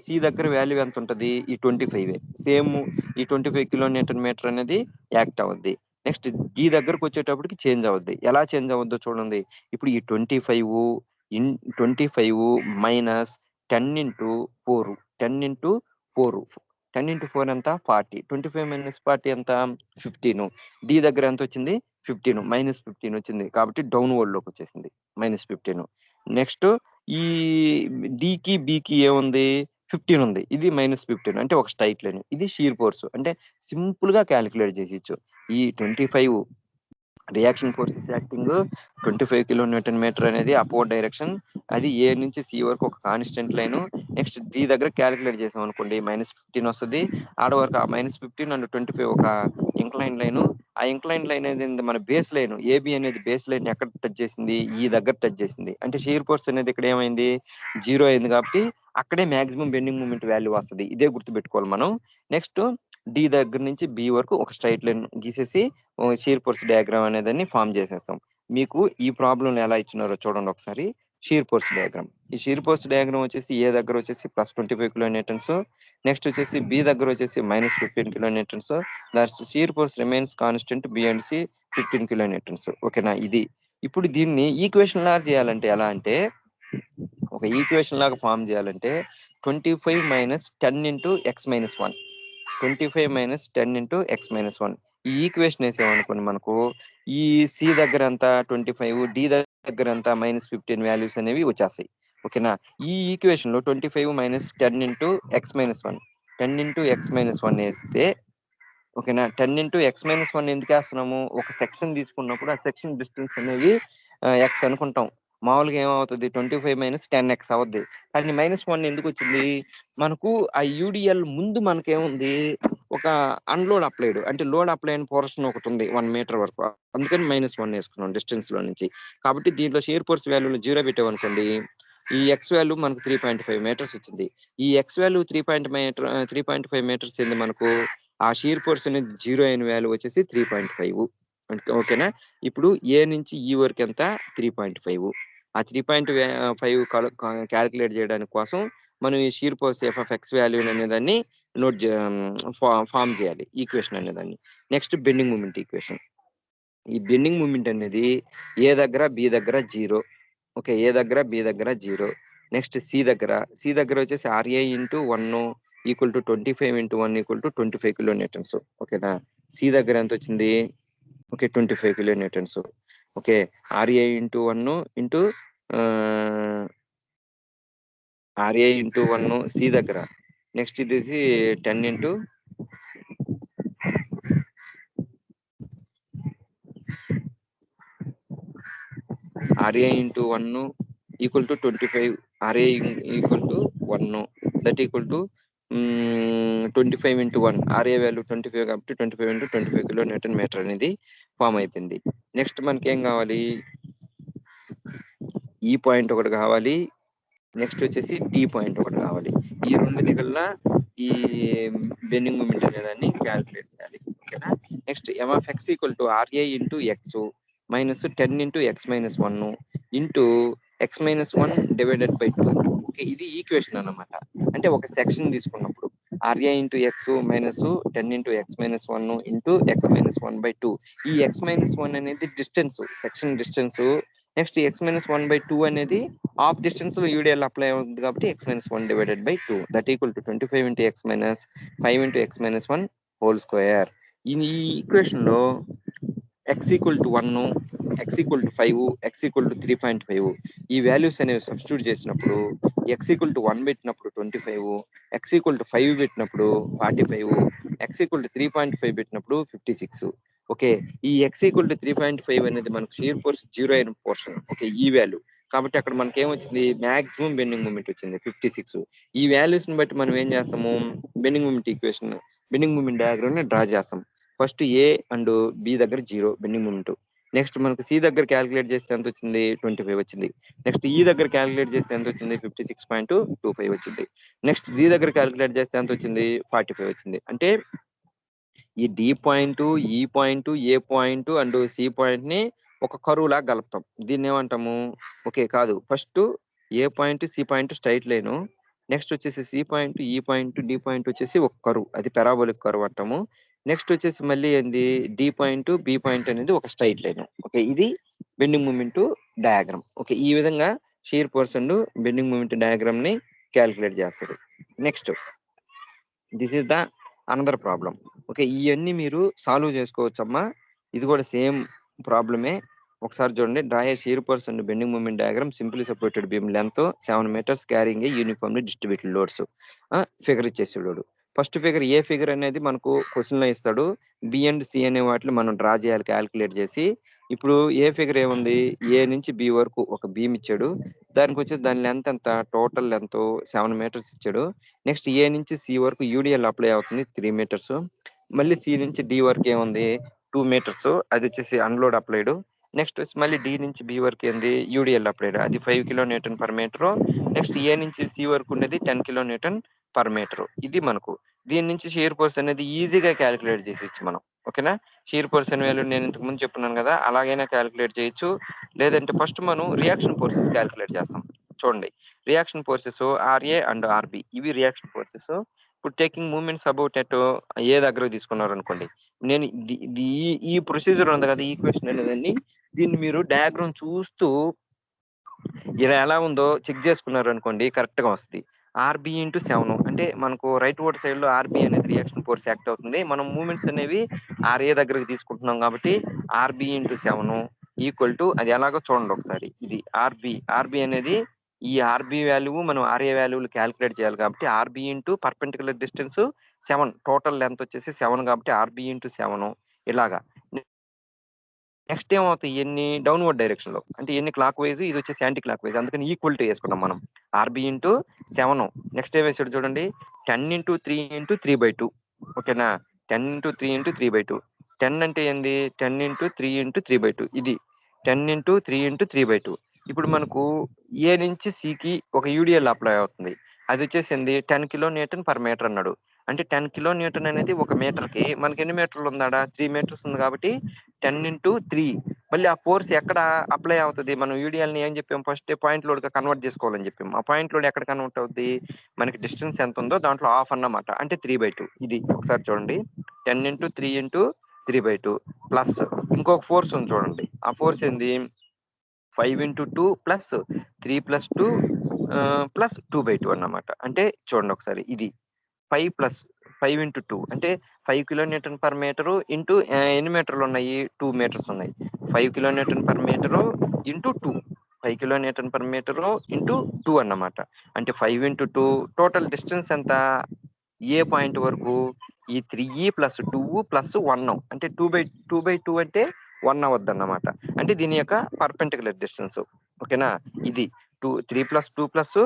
సి దగ్గర వాల్యూ ఎంత ఉంటది, ఈ 25. సేమ్ ఈ 25 కిలోన్యూటన్ మీటర్ అనేది యాక్ట్ అవుద్ది. నెక్స్ట్ డి దగ్గరకు వచ్చేటప్పటికి చేంజ్ అవుద్ది. ఎలా చేంజ్ అవుద్దో చూడండి. ఇప్పుడు ఈ 25 మైనస్ 10 ఇంటూ 4, 10 ఇంటూ 4, 10 ఇంటూ 4 ఎంత, 40. 25 మైనస్ 40 ఎంత, 15. డి దగ్గర ఎంత వచ్చింది, 15, -15 వచ్చింది కాబట్టి డౌన్ వర్డ్ లోకి వచ్చేసింది, -15. నెక్స్ట్ ఈ డికి బికి ఏముంది, 15 ఉంది. ఇది -15 అంటే ఒక స్ట్రైట్ లైన్. ఇది షీర్ ఫోర్స్, అంటే సింపుల్ గా క్యాలిక్యులేట్ చేసేయచ్చు. ఈ 25 reaction forces acting 25 kilonewton metre అనేది అప్వర్డ్ డైరెక్షన్. అది ఏ నుంచి సి వరకు ఒక కాన్స్టెంట్ లైన్. నెక్స్ట్ డి దగ్గర క్యాలిక్యులేట్ చేసాం అనుకోండి, -15 వస్తుంది. ఆడ వరకు ఆ -15 అండ్ 25 ఒక ఇంక్లైన్ లైన్. ఆ ఇంక్లైన్ లైన్ అనేది మన బేస్ లైన్, ఏబి అనేది బేస్ లైన్ ఎక్కడ టచ్ చేసింది, ఈ దగ్గర టచ్ చేసింది. అంటే షీర్ ఫోర్స్ అనేది ఇక్కడ ఏమైంది, 0 అయింది. కాబట్టి అక్కడే మాక్సిమం బెండింగ్ మూమెంట్ వాల్యూ వస్తుంది. ఇదే గుర్తుపెట్టుకోవాలి మనం. నెక్స్ట్ డి దగ్గర నుంచి బి వరకు ఒక స్ట్రైట్ లైన్ గీసేసి షీర్ ఫోర్స్ డయాగ్రామ్ అనేదాన్ని ఫామ్ చేసేస్తాం. మీకు ఈ ప్రాబ్లం ఎలా ఇచ్చినారో చూడండి ఒకసారి. షీర్ ఫోర్స్ డయాగ్రామ్, ఈ షీర్ ఫోర్స్ డయాగ్రామ్ వచ్చేసి ఏ దగ్గర వచ్చేసి +25 కిలోన్యూటన్స్, నెక్స్ట్ వచ్చేసి బి దగ్గర వచ్చేసి -15 kilonewtons. Shear force remains constant B and C 15 kilonewtons. ఓకేనా, ఇది. ఇప్పుడు దీన్ని ఈక్వేషన్ లాగా చేయాలంటే ఎలా అంటే, ఒక ఈక్వేషన్ లాగా ఫామ్ చేయాలంటే 25 - 10 ఇంటూ x-1, 25 - 10 ఇంటూ x-1. ఈ ఈక్వేషన్ వేసామనుకోండి, మనకు ఈ సి దగ్గర అంతా 25, డి దగ్గర అంతా -15 వాల్యూస్ అనేవి వచ్చేస్తాయి. ఓకేనా, ఈ ఈక్వేషన్ లో 25 - 10 ఇంటూ x-1, 10 ఇంటూ x-1 వేస్తే, ఓకేనా, 10 ఇంటూ x-1 ఎందుకు వేస్తున్నాము, ఒక సెక్షన్ తీసుకున్నప్పుడు ఆ సెక్షన్ డిస్టెన్స్ అనేవి ఎక్స్ అనుకుంటాం. మామూలుగా ఏమవుతుంది 25 - 10x అవుద్ది. కానీ -1 ఎందుకు వచ్చింది? మనకు ఆ యూడిఎల్ ముందు మనకేముంది, ఒక అన్లోడ్ అప్లైడ్ అంటే లోడ్ అప్లై అయిన పోర్షన్ ఒకటి ఉంది 1 మీటర్ వరకు. అందుకని -1 వేసుకున్నాం డిస్టెన్స్ లో నుంచి. కాబట్టి దీంట్లో షేర్ ఫోర్స్ వాల్యూలు 0 పెట్టామనుకోండి, ఈ ఎక్స్ వాల్యూ మనకు 3.5 మీటర్స్ వచ్చింది. ఈ ఎక్స్ వాల్యూ 3.5 మీటర్స్ ఏంది మనకు, ఆ షీర్ ఫోర్స్ అనేది 0 అయిన వాల్యూ వచ్చేసి 3.5. ఓకేనా? ఇప్పుడు ఏ నుంచి ఈ వరకు ఎంత 3.5. ఆ 3.5 క్యాలిక్యులేట్ చేయడానికి కోసం మనం ఈ షీర్ ఫోర్స్ ఎఫ్ వాల్యూ అనేదాన్ని ఫామ్ చేయాలి ఈక్వేషన్ అనేదాన్ని. Next bending moment equation. ఈ బెండింగ్ మూమెంట్ అనేది ఏ దగ్గర బి దగ్గర 0. ఓకే, ఏ దగ్గర బి దగ్గర 0. నెక్స్ట్ సి దగ్గర వచ్చేసి RA into 1 equal to 25 into 1 equal to 25 kilo Newton's. ఓకేనా? సి దగ్గర ఎంత వచ్చింది? Okay, 25 kilo Newton's. Okay, RA into 1 into RA into 1 C దగ్గర. నెక్స్ట్ ఇది 10 into RA into 1 equal to 25. RA equal to 1 that equal to 25 into 1. RA value 25 కాబట్టి 25 ఇంటూ 25 కిలో న్యూటన్ మీటర్ అనేది ఫామ్ అయిపోయింది. నెక్స్ట్ మనకి ఏం కావాలి? ఈ పాయింట్ ఒకటి కావాలి. నెక్స్ట్ వచ్చేసి డి పాయింట్ ఒకటి కావాలి. ఈ రెండు దిగుల్లా ఈ బెండింగ్ మూమెంట్ అనేదాన్ని క్యాల్కులేట్ చేయాలి. ఓకేనా? Next MX equal to RA into X minus 10 into x - 1 into x - 1 divided by 2. Okay, ఇది ఈక్వేషన్ అన్నమాట. అంటే ఒక సెక్షన్ తీసుకున్నప్పుడు RA into X minus 10 into x - 1 into x - 1 by 2. ఈ x - 1 అనేది distance, section distance. Next x - 1 by 2 అనేది హాఫ్ డిస్టెన్స్ యూడిఎల్ అప్లై అవుతుంది కాబట్టి x - 1 divided by 2 that equal to 25 into x - 5 into x - 1 whole square. ఈ ఈక్వేషన్ లో x equal to 1, x equal to 5, x equal to 3.5 ఈ వాల్యూస్ అనేవి సబ్స్టిట్యూట్ చేసినప్పుడు x ఈక్వల్ టు 1 పెట్టినప్పుడు 25, x ఈక్వల్ టు 5 పెట్టినప్పుడు 45, x ఈక్వల్ టు 3.5 పెట్టినప్పుడు 56. ఓకే, ఈ x ఈక్వల్ టు 3.5 అనేది మనకు షియర్ ఫోర్స్ 0 అయిన పోర్షన్. ఓకే, ఈ వాల్యూ కాబట్టి అక్కడ మనకి ఏమొచ్చింది, మాక్సిమం బెండింగ్ మూమెంట్ వచ్చింది 56. ఈ వాల్యూస్ ని బట్టి మనం ఏం చేస్తాము, బెండింగ్ మూమెంట్ డయాగ్రామ్ ని డ్రా చేస్తాం. ఫస్ట్ ఏ అండ్ బి దగ్గర 0 బెండింగ్ మూమెంట్. నెక్స్ట్ మనకు సి దగ్గర క్యాలిక్యులేట్ చేస్తే ఎంత వచ్చింది, 25 వచ్చింది. నెక్స్ట్ ఈ దగ్గర క్యాలిక్యులేట్ చేస్తే ఎంత వచ్చింది, 56.25 వచ్చింది. నెక్స్ట్ డి దగ్గర క్యాలిక్యులేట్ చేస్తే ఎంత వచ్చింది, 45 వచ్చింది. అంటే ఈ డి పాయింట్, ఈ point, A point and C point ని ఒక కరువు లాగా కలుపుతాం. దీన్ని ఏమంటాము, ఓకే కాదు, first A point C point straight line. Next వచ్చేసి సి పాయింట్, ఈ పాయింట్, డి పాయింట్ వచ్చేసి ఒక కరువు, అది పెరాబోలిక్ కరువు అంటాము. నెక్స్ట్ వచ్చేసి మళ్ళీ ఏంది, డి పాయింట్, బి పాయింట్ అనేది ఒక స్ట్రైట్ లైన్. ఓకే, ఇది బెండింగ్ మూమెంట్ డయాగ్రామ్. ఓకే, ఈ విధంగా shear force and bending moment diagram ని క్యాలిక్యులేట్ చేస్తారు. Next this is the another problem. Okay, ఇవన్నీ మీరు సాల్వ్ చేసుకోవచ్చమ్మా. ఇది కూడా సేమ్ ప్రాబ్లమే. ఒకసారి చూడండి. Draw a shear force and bending moment diagram simply supported beam length 7 metres carrying a uniformly distributed loads. Figure ఇచ్చేసాడు. ఫస్ట్ ఫిగర్, ఏ ఫిగర్ అనేది మనకు క్వశ్చన్ లో ఇస్తాడు. బి అండ్ సి అనే వాటిని మనం డ్రా చేయాలి క్యాలిక్యులేట్ చేసి. ఇప్పుడు ఏ ఫిగర్ ఏముంది, ఏ నుంచి బి వరకు ఒక బీమ్ ఇచ్చాడు. దానికి వచ్చేసి దాని లెంత్ ఎంత, టోటల్ లెంత్ 7 మీటర్స్ ఇచ్చాడు. నెక్స్ట్ ఏ నుంచి సి వరకు యూడిఎల్ అప్లై అవుతుంది 3 మీటర్స్. మళ్ళీ సి నుంచి డి వరకు ఏముంది 2 మీటర్స్, అది వచ్చేసి అన్లోడ్ అప్లైడ్. నెక్స్ట్ వచ్చి మళ్ళీ డి నుంచి బి వరకు ఏంది యూడిఎల్ అప్లైడ్, అది 5 kilo Newton per metre. Next A నుంచి సి వరకు ఉండేది 10 కిలో న్యూటన్ పర్ మీటర్. ఇది మనకు దీని నుంచి షియర్ ఫోర్స్ అనేది ఈజీగా క్యాలిక్యులేట్ చేసేయచ్చు మనం. ఓకేనా? షియర్ ఫోర్స్ అనే వాల్యూ నేను ఇంతకు ముందు చెప్పున్నాను కదా, అలాగైనా క్యాలిక్యులేట్ చేయొచ్చు. లేదంటే ఫస్ట్ మనం రియాక్షన్ ఫోర్సెస్ క్యాలిక్యులేట్ చేస్తాం. చూడండి, reaction forces RA and RB, ఇవి రియాక్షన్ ఫోర్సెస్. ఇప్పుడు taking moments about at A దగ్గర తీసుకున్నారు అనుకోండి, నేను ఈ ప్రొసీజర్ ఉంది కదా, ఈక్వేషన్ అనేదాన్ని దీన్ని మీరు డయాగ్రామ్ చూస్తూ ఇలా ఎలా ఉందో చెక్ చేసుకున్నారు అనుకోండి, కరెక్ట్ గా వస్తుంది. ఆర్బి ఇంటూ 7 అంటే మనకు రైట్ వర్డ్ సైడ్ లో ఆర్బి అనేది రియాక్షన్ ఫోర్స్ యాక్ట్ అవుతుంది. మనం మూమెంట్స్ అనేవి ఆర్ఏ దగ్గరకు తీసుకుంటున్నాం కాబట్టి ఆర్బి ఇంటూ 7 ఈక్వల్ టు, అది ఎలాగో చూడండి ఒకసారి. ఇది ఆర్బి అనేది, ఈ ఆర్బి వాల్యూ మనం ఆర్ఏ వాల్యూలు క్యాలిక్యులేట్ చేయాలి కాబట్టి RB into perpendicular distance 7, total length వచ్చేసి 7 కాబట్టి ఆర్బి ఇంటూ 7 ఇలాగా. నెక్స్ట్ ఏమవుతాయి ఇవన్నీ డౌన్వర్డ్ డైరెక్షన్ లో, అంటే ఇవన్నీ క్లాక్ వైజ్, ఇది వచ్చేసి యాంటీ క్లాక్ వైజ్, అందుకని ఈక్వల్ టు వేసుకున్నాం మనం. RB into 7. నెక్స్ట్ ఏం వేసాడు చూడండి, 10 ఇంటూ 3 ఇంటూ 3/2. ఓకేనా, 10 ఇంటూ 3 ఇంటూ 3/2. 10 అంటే ఏంది, 10 ఇంటూ 3 ఇంటూ 3/2 ఇది, 10 ఇంటూ 3 ఇంటూ 3/2. ఇప్పుడు మనకు ఏ నుంచి సికి ఒక యూడిఎల్ అప్లై అవుతుంది, అది వచ్చేసింది 10 కిలో న్యూటన్ పర్ మీటర్ అన్నాడు. అంటే 10 కిలో న్యూటన్ అనేది ఒక మీటర్కి మనకి ఎన్ని మీటర్లు ఉందాడా, 3 మీటర్స్ ఉంది కాబట్టి 10 ఇంటూ 3. మళ్ళీ ఆ ఫోర్స్ ఎక్కడ అప్లై అవుతుంది, మనం యూడిఎల్ ని ఏం చెప్పాం, ఫస్ట్ పాయింట్ లోడ్ గా కన్వర్ట్ చేసుకోవాలని చెప్పాం. ఆ పాయింట్ లోడ్ ఎక్కడ కన్వర్ట్ అవుతుంది, మనకి డిస్టెన్స్ ఎంత ఉందో దాంట్లో హాఫ్ అన్నమాట, అంటే 3/2. ఇది ఒకసారి చూడండి, 10 ఇంటూ 3 ఇంటూ 3/2 ప్లస్ ఇంకొక ఫోర్స్ ఉంది చూడండి, ఆ ఫోర్స్ ఏంది, 5 ఇంటూ 2 ప్లస్ 3 ప్లస్ 2 ప్లస్ 2/2 అన్నమాట. అంటే చూడండి ఒకసారి, ఇది 5 ప్లస్ 5 ఇంటూ 2 అంటే 5 kilo Newton per metre into ఎన్ని మీటర్లు ఉన్నాయి, 2 మీటర్స్ ఉన్నాయి. 5 kilo Newton per metre into 2, 5 kilo Newton per metre into 2 అన్నమాట. అంటే 5 ఇంటూ 2, టోటల్ డిస్టెన్స్ ఎంత, ఏ పాయింట్ వరకు, ఈ 3 ప్లస్ 2 ప్లస్ 1, అంటే 2/2 అంటే 1 అవద్దు అన్నమాట. అంటే దీని యొక్క పర్పెండిక్యులర్ డిస్టెన్స్. ఓకేనా, ఇది 3 ప్లస్ 2 ప్లస్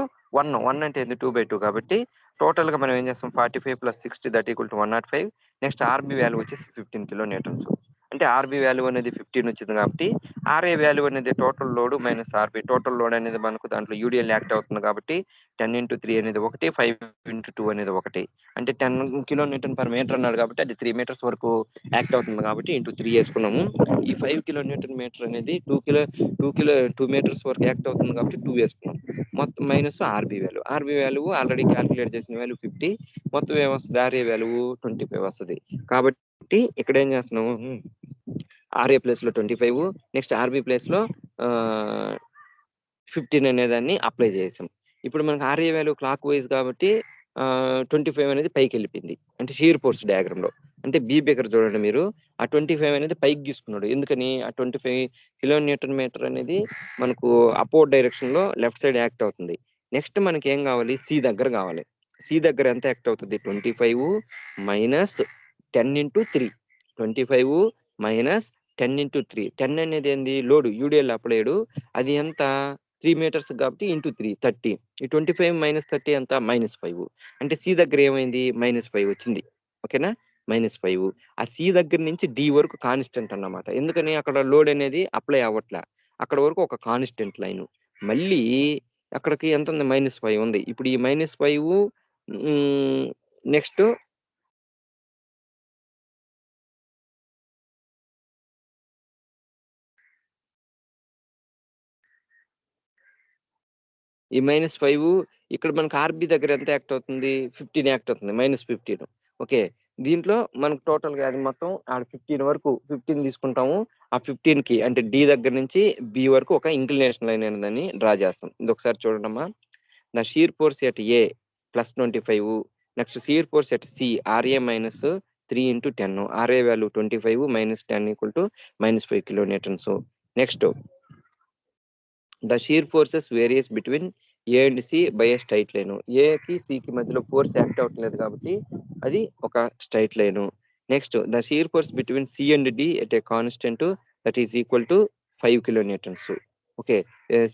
1 అంటే ఏంది 2/2 కాబట్టి టోటల్ గా మనం ఏం చేస్తాం, 45 plus 60 that equal to 105. Next RB value వచ్చేసి 15 కిలో న్యూటన్స్. అంటే ఆర్బి వాల్యూ అనేది 15 వచ్చింది కాబట్టి ఆర్ఏ వాల్యూ అనేది total load minus RB, total load అనేది మనకు దాంట్లో యూడిఎల్ యాక్ట్ అవుతుంది కాబట్టి 10 ఇంటూ 3 అనేది 1, 5 ఇంటూ 2 అనేది 1. అంటే 10 కిలో న్యూటన్ పర్ మీటర్ అన్నాడు కాబట్టి అది 3 మీటర్స్ వరకు యాక్ట్ అవుతుంది కాబట్టి ఇంటూ 3 వేసుకున్నాము. ఈ 5 కిలో న్యూటన్ మీటర్ అనేది 2 మీటర్స్ వరకు యాక్ట్ అవుతుంది కాబట్టి 2 వేసుకున్నాం. మొత్తం minus RB value already calculate చేసిన వాల్యూ 50, మొత్తం ఏమొస్తుంది, ఆర్ఏ వాల్యూ 25 వస్తుంది. కాబట్టి ఇక్కడ ఏం చేస్తున్నాము, ఆర్ఏ ప్లేస్ లో 25, నెక్స్ట్ ఆర్బి ప్లేస్ లో 15 అనేదాన్ని అప్లై చేసాం. ఇప్పుడు మనకు ఆర్ఏ వాల్యూ క్లాక్ వైజ్ కాబట్టి 25 అనేది పైకి వెళ్ళిపోయింది, అంటే షీర్ ఫోర్స్ డయాగ్రామ్ లో. అంటే బి బేకర్ చూడండి మీరు, ఆ 25 అనేది పైకి గీసుకున్నాడు. ఎందుకని, ఆ 25 కిలో న్యూటన్ మీటర్ అనేది మనకు అపోర్డ్ డైరెక్షన్ లో లెఫ్ట్ సైడ్ యాక్ట్ అవుతుంది. నెక్స్ట్ మనకి ఏం కావాలి, సి దగ్గర కావాలి. సి దగ్గర ఎంత యాక్ట్ అవుతుంది, 25 మైనస్ 10 ఇంటూ 3, 25 మైనస్ 10 ఇంటూ 3. 10 అనేది ఏంది, లోడ్ యూడిఎల్ అప్లైడ్, అది ఎంత 3 మీటర్స్ కాబట్టి ఇంటూ 3 30. ఈ 25 మైనస్ 30 ఎంత, -5. అంటే సి దగ్గర ఏమైంది, -5 వచ్చింది. ఓకేనా, -5. ఆ సి దగ్గర నుంచి డి వరకు కాన్స్టెంట్ అన్నమాట. ఎందుకని, అక్కడ లోడ్ అనేది అప్లై అవ్వట్లే, అక్కడ వరకు ఒక కాన్స్టెంట్ లైన్. మళ్ళీ అక్కడికి ఎంత ఉంది, -5 ఉంది. ఇప్పుడు ఈ -5 నెక్స్ట్ ఈ -5 ఇక్కడ మనకు ఆర్బి దగ్గర ఎంత యాక్ట్ అవుతుంది, 15 యాక్ట్ అవుతుంది, -15. ఓకే, దీంట్లో మనకు టోటల్ గా అది మొత్తం ఆడ 15 వరకు 15 తీసుకుంటాము. ఆ 15 కి అంటే డి దగ్గర నుంచి బి వరకు ఒక ఇంక్లినేషన్ లైన్ అనేదాన్ని డ్రా చేస్తాం. ఇది ఒకసారి చూడండమ్మా. The shear force at A plus 25, next shear force at C RA minus 3 into 10, RA value 25 minus 10 equal to -5 kilo న్యూటన్స్. Next the shear forces varies between A and C by a straight line. ఏకి సికి మధ్యలో ఫోర్స్ యాక్ట్ అవ్వట్లేదు కాబట్టి అది ఒక straight line. Next the shear force between C and D at a constant that is equal to 5 kilo Newton's. Okay,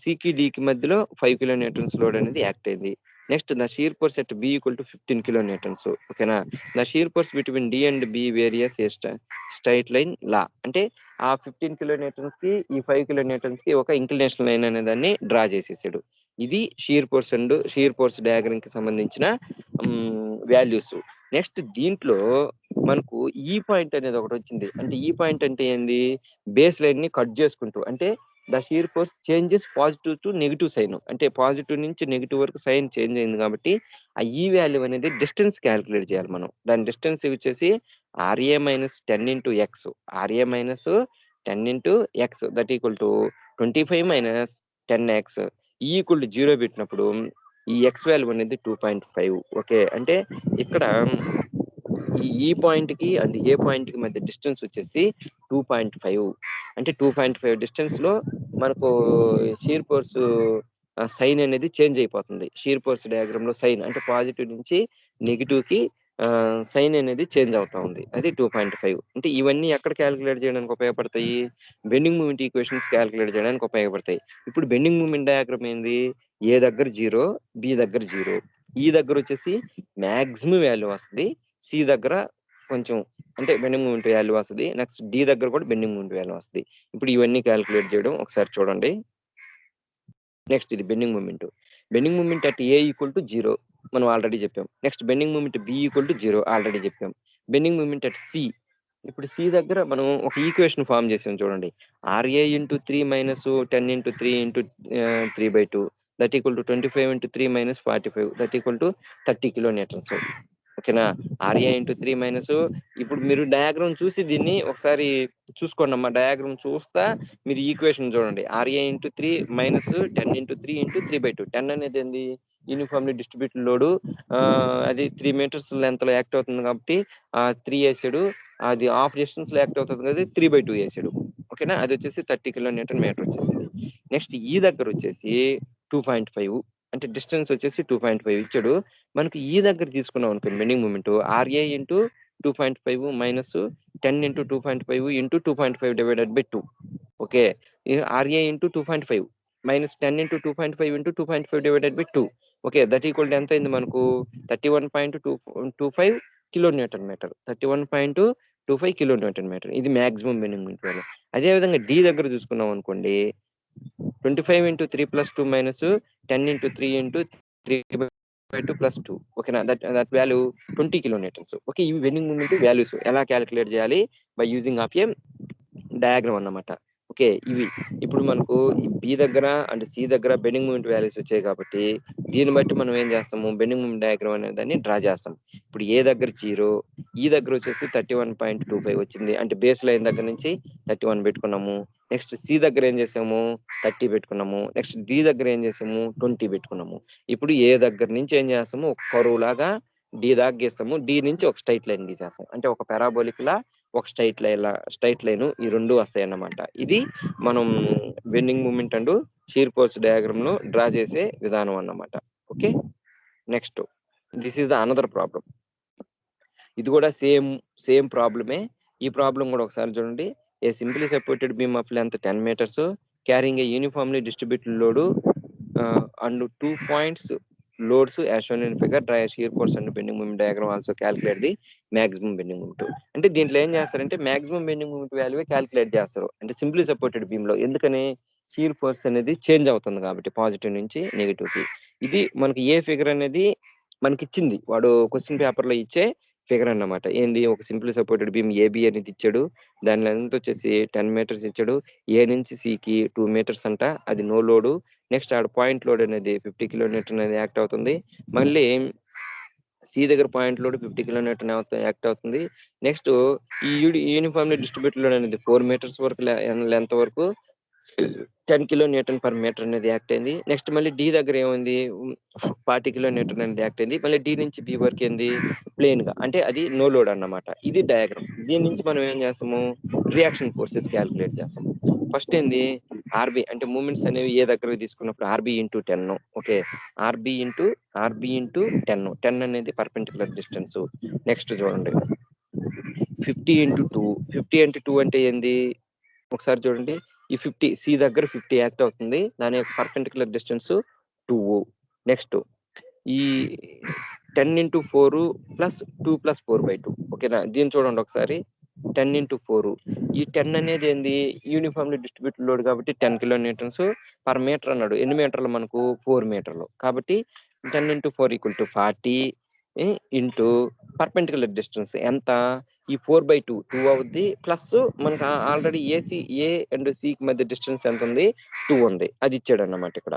సికి డికి మధ్యలో 5 కిలో న్యూటన్స్ లోడ్ అనేది యాక్ట్ అయింది. Next the shear force at B equal to 15 kilo Newton's. ఓకేనా, the shear force between D and B varies a straight line లా. అంటే ఆ 15 కిలో న్యూటన్స్ కి ఈ 5 కిలో న్యూటన్స్ కి ఒక ఇంక్లినేషన్ లైన్ అనే దాన్ని డ్రా చేసేసాడు. ఇది షీర్ ఫోర్స్ డయాగ్రామ్ కి సంబంధించిన వాల్యూస్. నెక్స్ట్ దీంట్లో మనకు ఈ పాయింట్ అనేది ఒకటి వచ్చింది. అంటే ఈ పాయింట్ అంటే ఏంది, బేస్ లైన్ ని కట్ చేసుకుంటూ, అంటే the shear force changes positive to negative sign, అంటే పాజిటివ్ నుంచి నెగిటివ్ వరకు సైన్ చేంజ్ అయింది కాబట్టి ఆ ఈ వాల్యూ అనేది డిస్టెన్స్ క్యాలిక్యులేట్ చేయాలి మనం. దాని డిస్టెన్స్ వచ్చేసి RA minus 10 into X, RA minus 10 into X that equal to 25 minus 10x equal to 0 పెట్టినప్పుడు ఈ ఎక్స్ వాల్యూ అనేది 2.5. ఓకే, అంటే ఇక్కడ ఈ పాయింట్ కి అండ్ ఏ పాయింట్ కి మధ్య డిస్టెన్స్ వచ్చేసి 2.5. అంటే 2.5 డిస్టెన్స్ లో మనకు షీర్ ఫోర్స్ సైన్ అనేది చేంజ్ అయిపోతుంది. షీర్ ఫోర్స్ డయాగ్రామ్ లో సైన్ అంటే పాజిటివ్ నుంచి నెగిటివ్ కి సైన్ అనేది చేంజ్ అవుతా ఉంది. అది 2.5. అంటే ఇవన్నీ ఎక్కడ క్యాలిక్యులేట్ చేయడానికి ఉపయోగపడతాయి? బెండింగ్ మూమెంట్ ఈక్వేషన్స్ క్యాలిక్యులేట్ చేయడానికి ఉపయోగపడతాయి. ఇప్పుడు బెండింగ్ మూమెంట్ డయాగ్రామ్ ఏంది? ఏ దగ్గర 0, బి దగ్గర 0. ఈ దగ్గర వచ్చేసి మాక్సిమం వాల్యూ వస్తది. సి దగ్గర కొంచెం అంటే బెండింగ్ మూమెంట్ వాల్యూ వస్తది. నెక్స్ట్ డి దగ్గర కూడా బెండింగ్ మూమెంట్ వాల్యూ వస్తది. ఇప్పుడు ఇవన్నీ క్యాలిక్యులేట్ చేయడం ఒకసారి చూడండి. నెక్స్ట్ ఇది bending moment. Bending moment at A equal to 0 మనం ఆల్రెడీ చెప్పాం. Next bending moment B equal to 0 already చెప్పాం. బెండింగ్ మూమెంట్ అట్ సి, ఇప్పుడు సి దగ్గర మనం ఒక ఈక్వేషన్ ఫామ్ చేసాం చూడండి. RA into 3 minus 10 into 3 into 3/2 that equal to 25 into 3 minus 45 that equal to 30 kilometres. ఓకేనా? ఆర్ఏ ఇంటూ 3 మైనస్, ఇప్పుడు మీరు డయాగ్రామ్ చూసి దీన్ని ఒకసారి చూసుకోండి అమ్మా. డయాగ్రామ్ చూస్తా మీరు ఈక్వేషన్ చూడండి. RA into 3 minus 10 into 3 into 3/2. 10 అనేది ఏంది? Uniformly distributed load. అది 3 మీటర్స్ లెంత్ లో యాక్ట్ అవుతుంది కాబట్టి 3 వేసాడు. అది హాఫ్ డిస్టెన్స్ లో యాక్ట్ అవుతుంది కదా, 3/2 వేసాడు. ఓకేనా? అది వచ్చేసి 30 కిలోమీటర్ మీటర్ వచ్చేసింది. నెక్స్ట్ ఈ దగ్గర వచ్చేసి 2.5 అంటే డిస్టెన్స్ వచ్చేసి 2.5 ఇచ్చాడు. మనకి ఈ దగ్గర తీసుకున్నాం అనుకోండి bending moment RA into 2.5 minus 10 into 2.5 into 2.5 divided by 2. Okay, RA into 2.5 minus 10 into 2.5 into 2.5 divided by 2. Okay, that equal ఎంత అయింది మనకు? 31.25 కిలోమీటర్ మీటర్. 31.25 kilometre metre. ఇది మాక్సిమం బెండింగ్ మూమెంట్ వాల్యూ. అదే విధంగా డి దగ్గర చూసుకున్నాం అనుకోండి, 25 into 3 plus 2 minus 10 into 3 into 3/2 plus 2. ఓకేనా? That value 20 kilometres. ఓకే, ఇవి బెండింగ్ మూమెంట్ వాల్యూస్ ఎలా క్యాలిక్యులేట్ చేయాలి? By using of A diagram అన్నమాట. ఓకే, ఇవి ఇప్పుడు మనకు బి దగ్గర అండ్ సి దగ్గర బెండింగ్ మూమెంట్ వాల్యూస్ వచ్చాయి కాబట్టి దీన్ని బట్టి మనం ఏం చేస్తాము? బెండింగ్ మూమెంట్ డయాగ్రామ్ అనే దాన్ని డ్రా చేస్తాం. ఇప్పుడు ఏ దగ్గర 0, ఈ దగ్గర వచ్చేసి 31.25 వచ్చింది. అంటే బేస్ లైన్ దగ్గర నుంచి 31 పెట్టుకున్నాము. నెక్స్ట్ సి దగ్గర ఏం చేసాము? 30 పెట్టుకున్నాము. నెక్స్ట్ డి దగ్గర ఏం చేసాము? 20 పెట్టుకున్నాము. ఇప్పుడు ఏ దగ్గర నుంచి ఏం చేస్తాము? ఒక కరువు లాగా డి దాకా గీస్తాము. డి నుంచి ఒక స్ట్రైట్ లైన్ గీసేస్తాం. అంటే ఒక పారాబోలిక్ లా ఒక స్ట్రైట్ లైన్ ఈ రెండు వస్తాయి అన్నమాట. ఇది మనం bending moment and shear force diagram ను డ్రా చేసే విధానం అన్నమాట. Okay, next this is the another problem. ఇది కూడా సేమ్ ప్రాబ్లమే. ఈ ప్రాబ్లం కూడా ఒకసారి చూడండి. A simply supported beam of length 10 meters carrying a uniformly distributed load and 2 points loads as shown in figure. Try shear force and bending moment diagram also calculate the maximum bending moment. అంటే దీంట్లో ఏం చేస్తారంటే maximum bending moment value calculate చేస్తారు. అంటే సింప్లీ సపోర్టెడ్ బీమ్ లో. ఎందుకని? షీర్ ఫోర్స్ అనేది చేంజ్ అవుతుంది కాబట్టి పాజిటివ్ నుంచి నెగిటివ్ కి. ఇది మనకి ఏ ఫిగర్ అనేది మనకి ఇచ్చింది, వాడు క్వశ్చన్ పేపర్ లో ఇచ్చే ఫిగర్ అన్నమాట. ఏంది? ఒక సింప్లీ సపోర్టెడ్ బీమ్ ఏబి అనేది ఇచ్చాడు. దాని లెంత్ వచ్చేసి 10 meters ఇచ్చాడు. ఏ నుంచి సికి 2 meters అంట. అది నో లోడు. నెక్స్ట్ ఆడ పాయింట్ లోడ్ అనేది 50 కిలోమీటర్ అనేది యాక్ట్ అవుతుంది. మళ్ళీ సి దగ్గర పాయింట్ లోడ్ 50 కిలోమీటర్ యాక్ట్ అవుతుంది. నెక్స్ట్ ఈ యూనిఫామ్లీ డిస్ట్రిబ్యూటెడ్ లోడ్ అనేది 4 meters వరకు లెంత్ వరకు 10 కిలోమీటర్ పర్ మీటర్ అనేది యాక్ట్ అయింది. నెక్స్ట్ మళ్ళీ డి దగ్గర ఏమైంది? 40 కిలోమీటర్ అనేది యాక్ట్ అయింది. మళ్ళీ డి నుంచి బి వరకు ఏంది? ప్లేన్ గా, అంటే అది నో లోడ్ అన్నమాట. ఇది డయాగ్రామ్. దీని నుంచి మనం ఏం చేస్తాము? రియాక్షన్ ఫోర్సెస్ క్యాలిక్యులేట్ చేస్తాము. ఫస్ట్ ఏంది? ఆర్బి అంటే మూమెంట్స్ అనేవి ఏ దగ్గర తీసుకున్నప్పుడు RB into 10. Okay, RB into 10 అనేది పర్పెండిక్యులర్ డిస్టెన్స్. నెక్స్ట్ చూడండి 50 ఇంటూ 2. 50 ఇంటూ 2 అంటే ఏంది? ఒకసారి చూడండి. ఈ 50 సి దగ్గర 50 యాక్ట్ అవుతుంది. దాని యొక్క పర్పెండిక్యులర్ డిస్టెన్స్ 2. నెక్స్ట్ ఈ 10 ఇంటూ 4 ప్లస్ 2 ప్లస్ 4/2. ఓకేనా? దీన్ని చూడండి ఒకసారి. 10 ఇంటూ 4. ఈ 10 అనేది ఏంది? యూనిఫామ్లీ డిస్ట్రిబ్యూటెడ్ లోడ్ కాబట్టి 10 కిలోమీటర్స్ పర్ మీటర్ అన్నాడు. ఎన్ని మీటర్లు మనకు? 4 మీటర్లు. కాబట్టి 10 into 4 equal to 40 into perpendicular distance ఎంత? ఈ 4/2 2 అవుద్ది. ప్లస్ మనకు ఆల్రెడీ ఏ అండ్ సి మధ్య డిస్టెన్స్ ఎంత ఉంది? 2 ఉంది. అది ఇచ్చాడు అన్నమాట ఇక్కడ.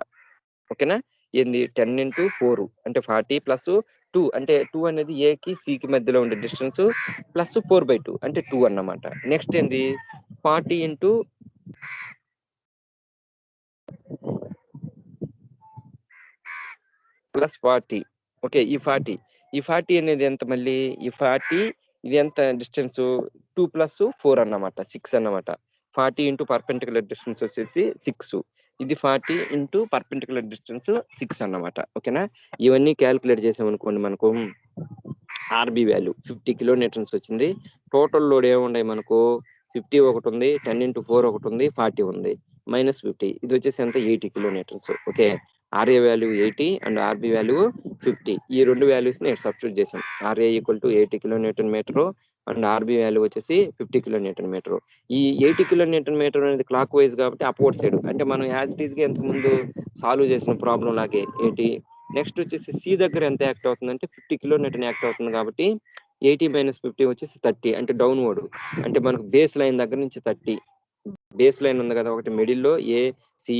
ఓకేనా? ఏంది? 10 ఇంటూ 4 అంటే 40 ప్లస్ 2 అంటే 2 అనేది ఏకి సికి మధ్యలో ఉండే డిస్టెన్స్ ప్లస్ 4/2 అంటే 2 అన్నమాట. నెక్స్ట్ ఏంది? 40 ఇంటూ ప్లస్ 40. ఓకే, ఈ 40 అనేది ఎంత? మళ్ళీ ఈ 40 ఇది ఎంత డిస్టెన్స్? 2 ప్లస్ 4 అన్నమాట, 6 అన్నమాట. 40 ఇంటూ పర్పెండిక్యులర్ డిస్టెన్స్ వచ్చేసి 6. ఇది 40 ఇంటూ పర్పెండిక్యులర్ డిస్టెన్స్ 6 అన్నమాట. ఓకేనా? ఇవన్నీ క్యాలిక్యులేట్ చేసామనుకోండి మనకు ఆర్బి వాల్యూ 50 కిలోన్యూటన్స్ వచ్చింది. టోటల్ లోడ్ ఏముంటాయి మనకు 50 ఒకటి ఉంది, 10 into 4 ఒకటి ఉంది, 40 ఉంది, -50. ఇది వచ్చేసి ఎంత 80 kilonewtons. Okay, RA value 80 and RB value 50. ఈ రెండు వాల్యూస్ నేను సబ్స్టిట్యూట్ చేశాను. RA equal to 80 kilonewton metre and RB value వచ్చేసి 50 కిలోన్యూటన్ మీటర్. ఈ 80 కిలోన్యూటన్ మీటర్ అనేది క్లాక్ వైజ్ కాబట్టి అప్వర్డ్ సైడ్, అంటే మనం యాజ్ ఇట్ ఈస్ గా ఇంతకు ముందు సాల్వ్ చేసిన ప్రాబ్లం లాగే ఏంటి. నెక్స్ట్ వచ్చేసి సి దగ్గర ఎంత యాక్ట్ అవుతుందంటే 50 కిలోన్యూటన్ యాక్ట్ అవుతుంది కాబట్టి 80 - 50 వచ్చేసి 30, అంటే డౌన్వర్డ్. అంటే మనకు బేస్ లైన్ దగ్గర నుంచి 30, బేస్ లైన్ ఉంది కదా ఒకటి మిడిల్లో, ఏ సి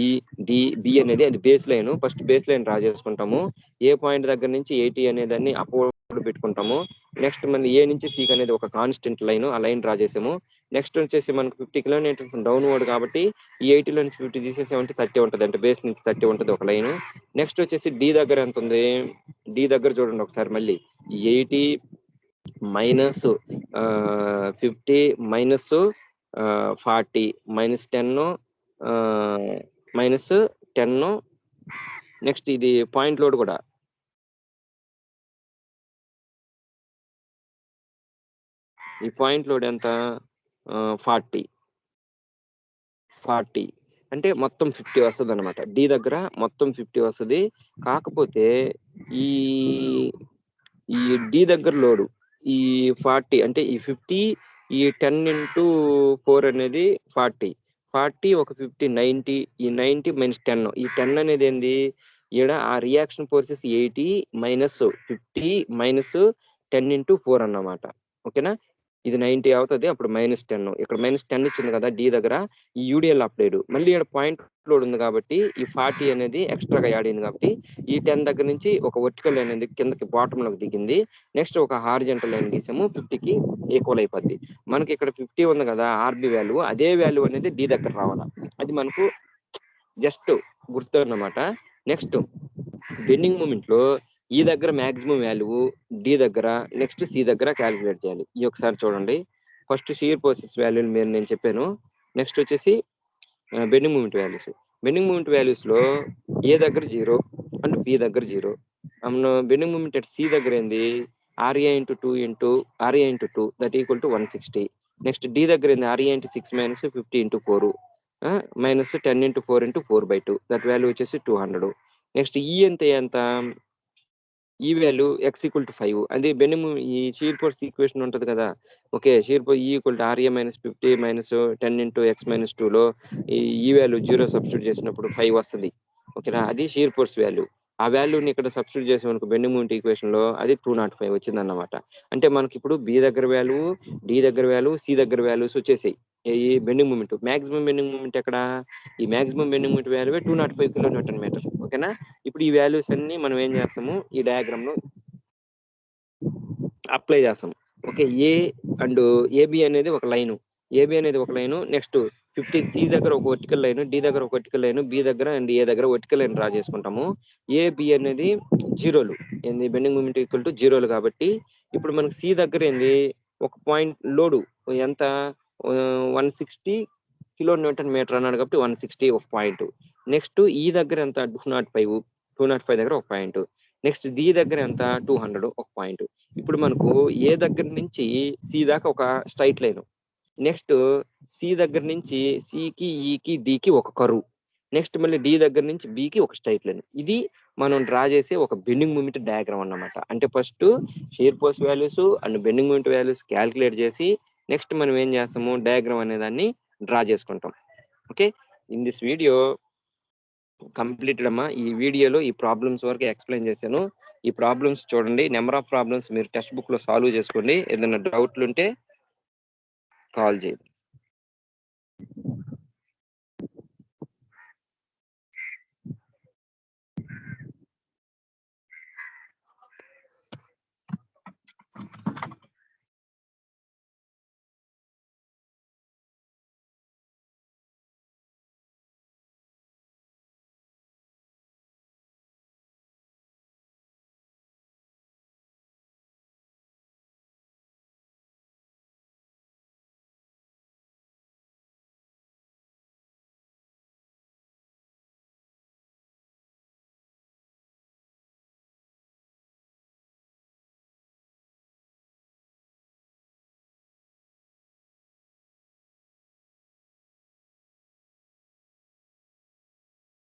ఈ డి బి అనేది అది base line. First base line draw చేసుకుంటాము. ఏ పాయింట్ దగ్గర నుంచి 80 అనేదాన్ని అప్వర్డ్ పెట్టుకుంటాము. నెక్స్ట్ మళ్ళీ ఏ నుంచి సి అనేది ఒక కాన్స్టెంట్ లైన్, ఆ లైన్ డ్రా చేసాము. నెక్స్ట్ వచ్చేసి మనకు 50 కిలోమీటర్స్ డౌన్వర్డ్ కాబట్టి ఈ 80లో నుంచి 50 తీసేసామంటే 30 ఉంటుంది, అంటే బేస్ నుంచి 30 ఉంటుంది ఒక లైన్. నెక్స్ట్ వచ్చేసి డి దగ్గర ఎంత ఉంది, డి దగ్గర చూడండి ఒకసారి మళ్ళీ 80 - 50 - 40 -10 -10. నెక్స్ట్ ఇది పాయింట్ లోడ్ కూడా ఈ పాయింట్ లోడ్ ఎంత 40 అంటే మొత్తం 50 వస్తుంది అనమాట. డి దగ్గర మొత్తం 50 వస్తుంది. కాకపోతే ఈ ఈ డి దగ్గర లోడు ఈ 40, అంటే ఈ 50, ఈ 10 into 4 అనేది 40 ఒక 50 90, ఈ 90 - 10, ఈ 10 అనేది ఏంది ఈడ ఆ రియాక్షన్ ఫోర్సెస్ 80 - 50 - 10 into 4 అన్నమాట. ఓకేనా, ఇది 90 అవుతుంది, అప్పుడు -10. ఇక్కడ -10 ఇచ్చింది కదా డి దగ్గర, ఈ యూడిఎల్ అప్డేట్ మళ్ళీ ఇక్కడ పాయింట్ లోడ్ ఉంది కాబట్టి ఈ 40 అనేది ఎక్స్ట్రాగా యాడ్ అయింది కాబట్టి ఈ 10 దగ్గర నుంచి ఒక వర్టికల్ లైన్ అనేది కిందకి బాటమ్ లోకి దిగింది. నెక్స్ట్ ఒక హారిజంటల్ లైన్ గీసాము, 50కి ఈక్వల్ అయిపోద్ది. మనకి ఇక్కడ 50 ఉంది కదా ఆర్బి వాల్యూ, అదే వాల్యూ అనేది డి దగ్గర రావాలా, అది మనకు జస్ట్ గుర్తు అన్నమాట. నెక్స్ట్ బెండింగ్ మూమెంట్ లో ఈ దగ్గర మాక్సిమం వాల్యూ, డి దగ్గర, నెక్స్ట్ సి దగ్గర క్యాలిక్యులేట్ చేయాలి. ఈ ఒకసారి చూడండి. ఫస్ట్ షియర్ ఫోర్సెస్ వాల్యూ నేను చెప్పాను. నెక్స్ట్ వచ్చేసి bending moment values. Bending moment values లో ఏ దగ్గర 0 అండ్ బి దగ్గర 0. బెండింగ్ మూమెంట్ అట్ సి దగ్గర ఏంది RA into 2 that equal to 160. Next D దగ్గర ఏంది RA into 6 - 50 into 4 -10 into 4 into 4/2, that value వచ్చేసి 200. నెక్స్ట్ ఈ ఎంత ఈ వాల్యూ x ఈక్వల్ టు 5. అది బెండింగ్ ఈ షియర్ ఫోర్స్ ఈక్వేషన్ ఉంటుంది కదా. ఓకే, షియర్ ఫోర్స్ ఈ equal to RA -50 - 10 into x - 2లో ఈ వాల్యూ 0 సబ్స్టిట్యూట్ చేసినప్పుడు 5 వస్తుంది. ఓకేనా, అది షియర్ ఫోర్స్ వాల్యూ. ఆ వాల్యూని ఇక్కడ సబ్స్టిట్యూట్ చేసే మనకు బెండింగ్ మూమెంట్ ఈక్వేషన్ లో అది 205 వచ్చింది అన్నమాట. అంటే మనకి ఇప్పుడు బి దగ్గర వాల్యూ, డి దగ్గర వాల్యూ, సి దగ్గర వాల్యూస్ వచ్చేసాయి. ఈ bending moment maximum bending moment ఎక్కడ, ఈ maximum bending moment value 205 kilonewton metre. ఓకేనా, ఇప్పుడు ఈ వాల్యూస్ అన్ని మనం ఏం చేస్తాము ఈ డయాగ్రామ్ లో అప్లై చేస్తాం. ఓకే, ఏ అండ్ ఏబి అనేది ఒక లైన్, నెక్స్ట్ 50 సి దగ్గర ఒక వర్టికల్ లైన్, డి దగ్గర ఒక వర్టికల్ లైన్, బి దగ్గర అండ్ ఏ దగ్గర వర్టికల్ లైన్ డ్రా చేసుకుంటాము. ఏ బి అనేది జీరోలు, ఏంది బెండింగ్ మూమెంట్ ఈక్వల్ టు జీరోలు కాబట్టి ఇప్పుడు మనకి సి దగ్గర ఏంది ఒక పాయింట్ లోడు ఎంత 160 కిలోన్యూటన్ మీటర్ అన్నాడు కాబట్టి 160 ఒక పాయింట్. నెక్స్ట్ ఈ దగ్గర ఎంత 205 దగ్గర ఒక పాయింట్. నెక్స్ట్ డి దగ్గర ఎంత 200 ఒక పాయింట్. ఇప్పుడు మనకు ఏ దగ్గర నుంచి సి దాకా ఒక స్ట్రైట్ లైన్, నెక్స్ట్ సి దగ్గర నుంచి సికి ఈకి డికి ఒక కర్వ్, నెక్స్ట్ మళ్ళీ డి దగ్గర నుంచి బికి ఒక స్ట్రైట్ లైన్. ఇది మనం డ్రా చేసే ఒక బెండింగ్ మూమెంట్ డయాగ్రామ్ అన్నమాట. అంటే first shear force values and bending moment values calculate చేసి నెక్స్ట్ మనం ఏం చేస్తాము డయాగ్రామ్ అనే దాన్ని డ్రా చేసుకుంటాం. Okay, in this video completed అమ్మా. ఈ వీడియోలో ఈ ప్రాబ్లమ్స్ వరకు ఎక్స్ప్లెయిన్ చేశాను. ఈ ప్రాబ్లమ్స్ చూడండి, నెంబర్ ఆఫ్ ప్రాబ్లమ్స్ మీరు టెక్స్ట్ బుక్ లో సాల్వ్ చేసుకోండి. ఏదైనా డౌట్లు ఉంటే కాల్ చేయండి.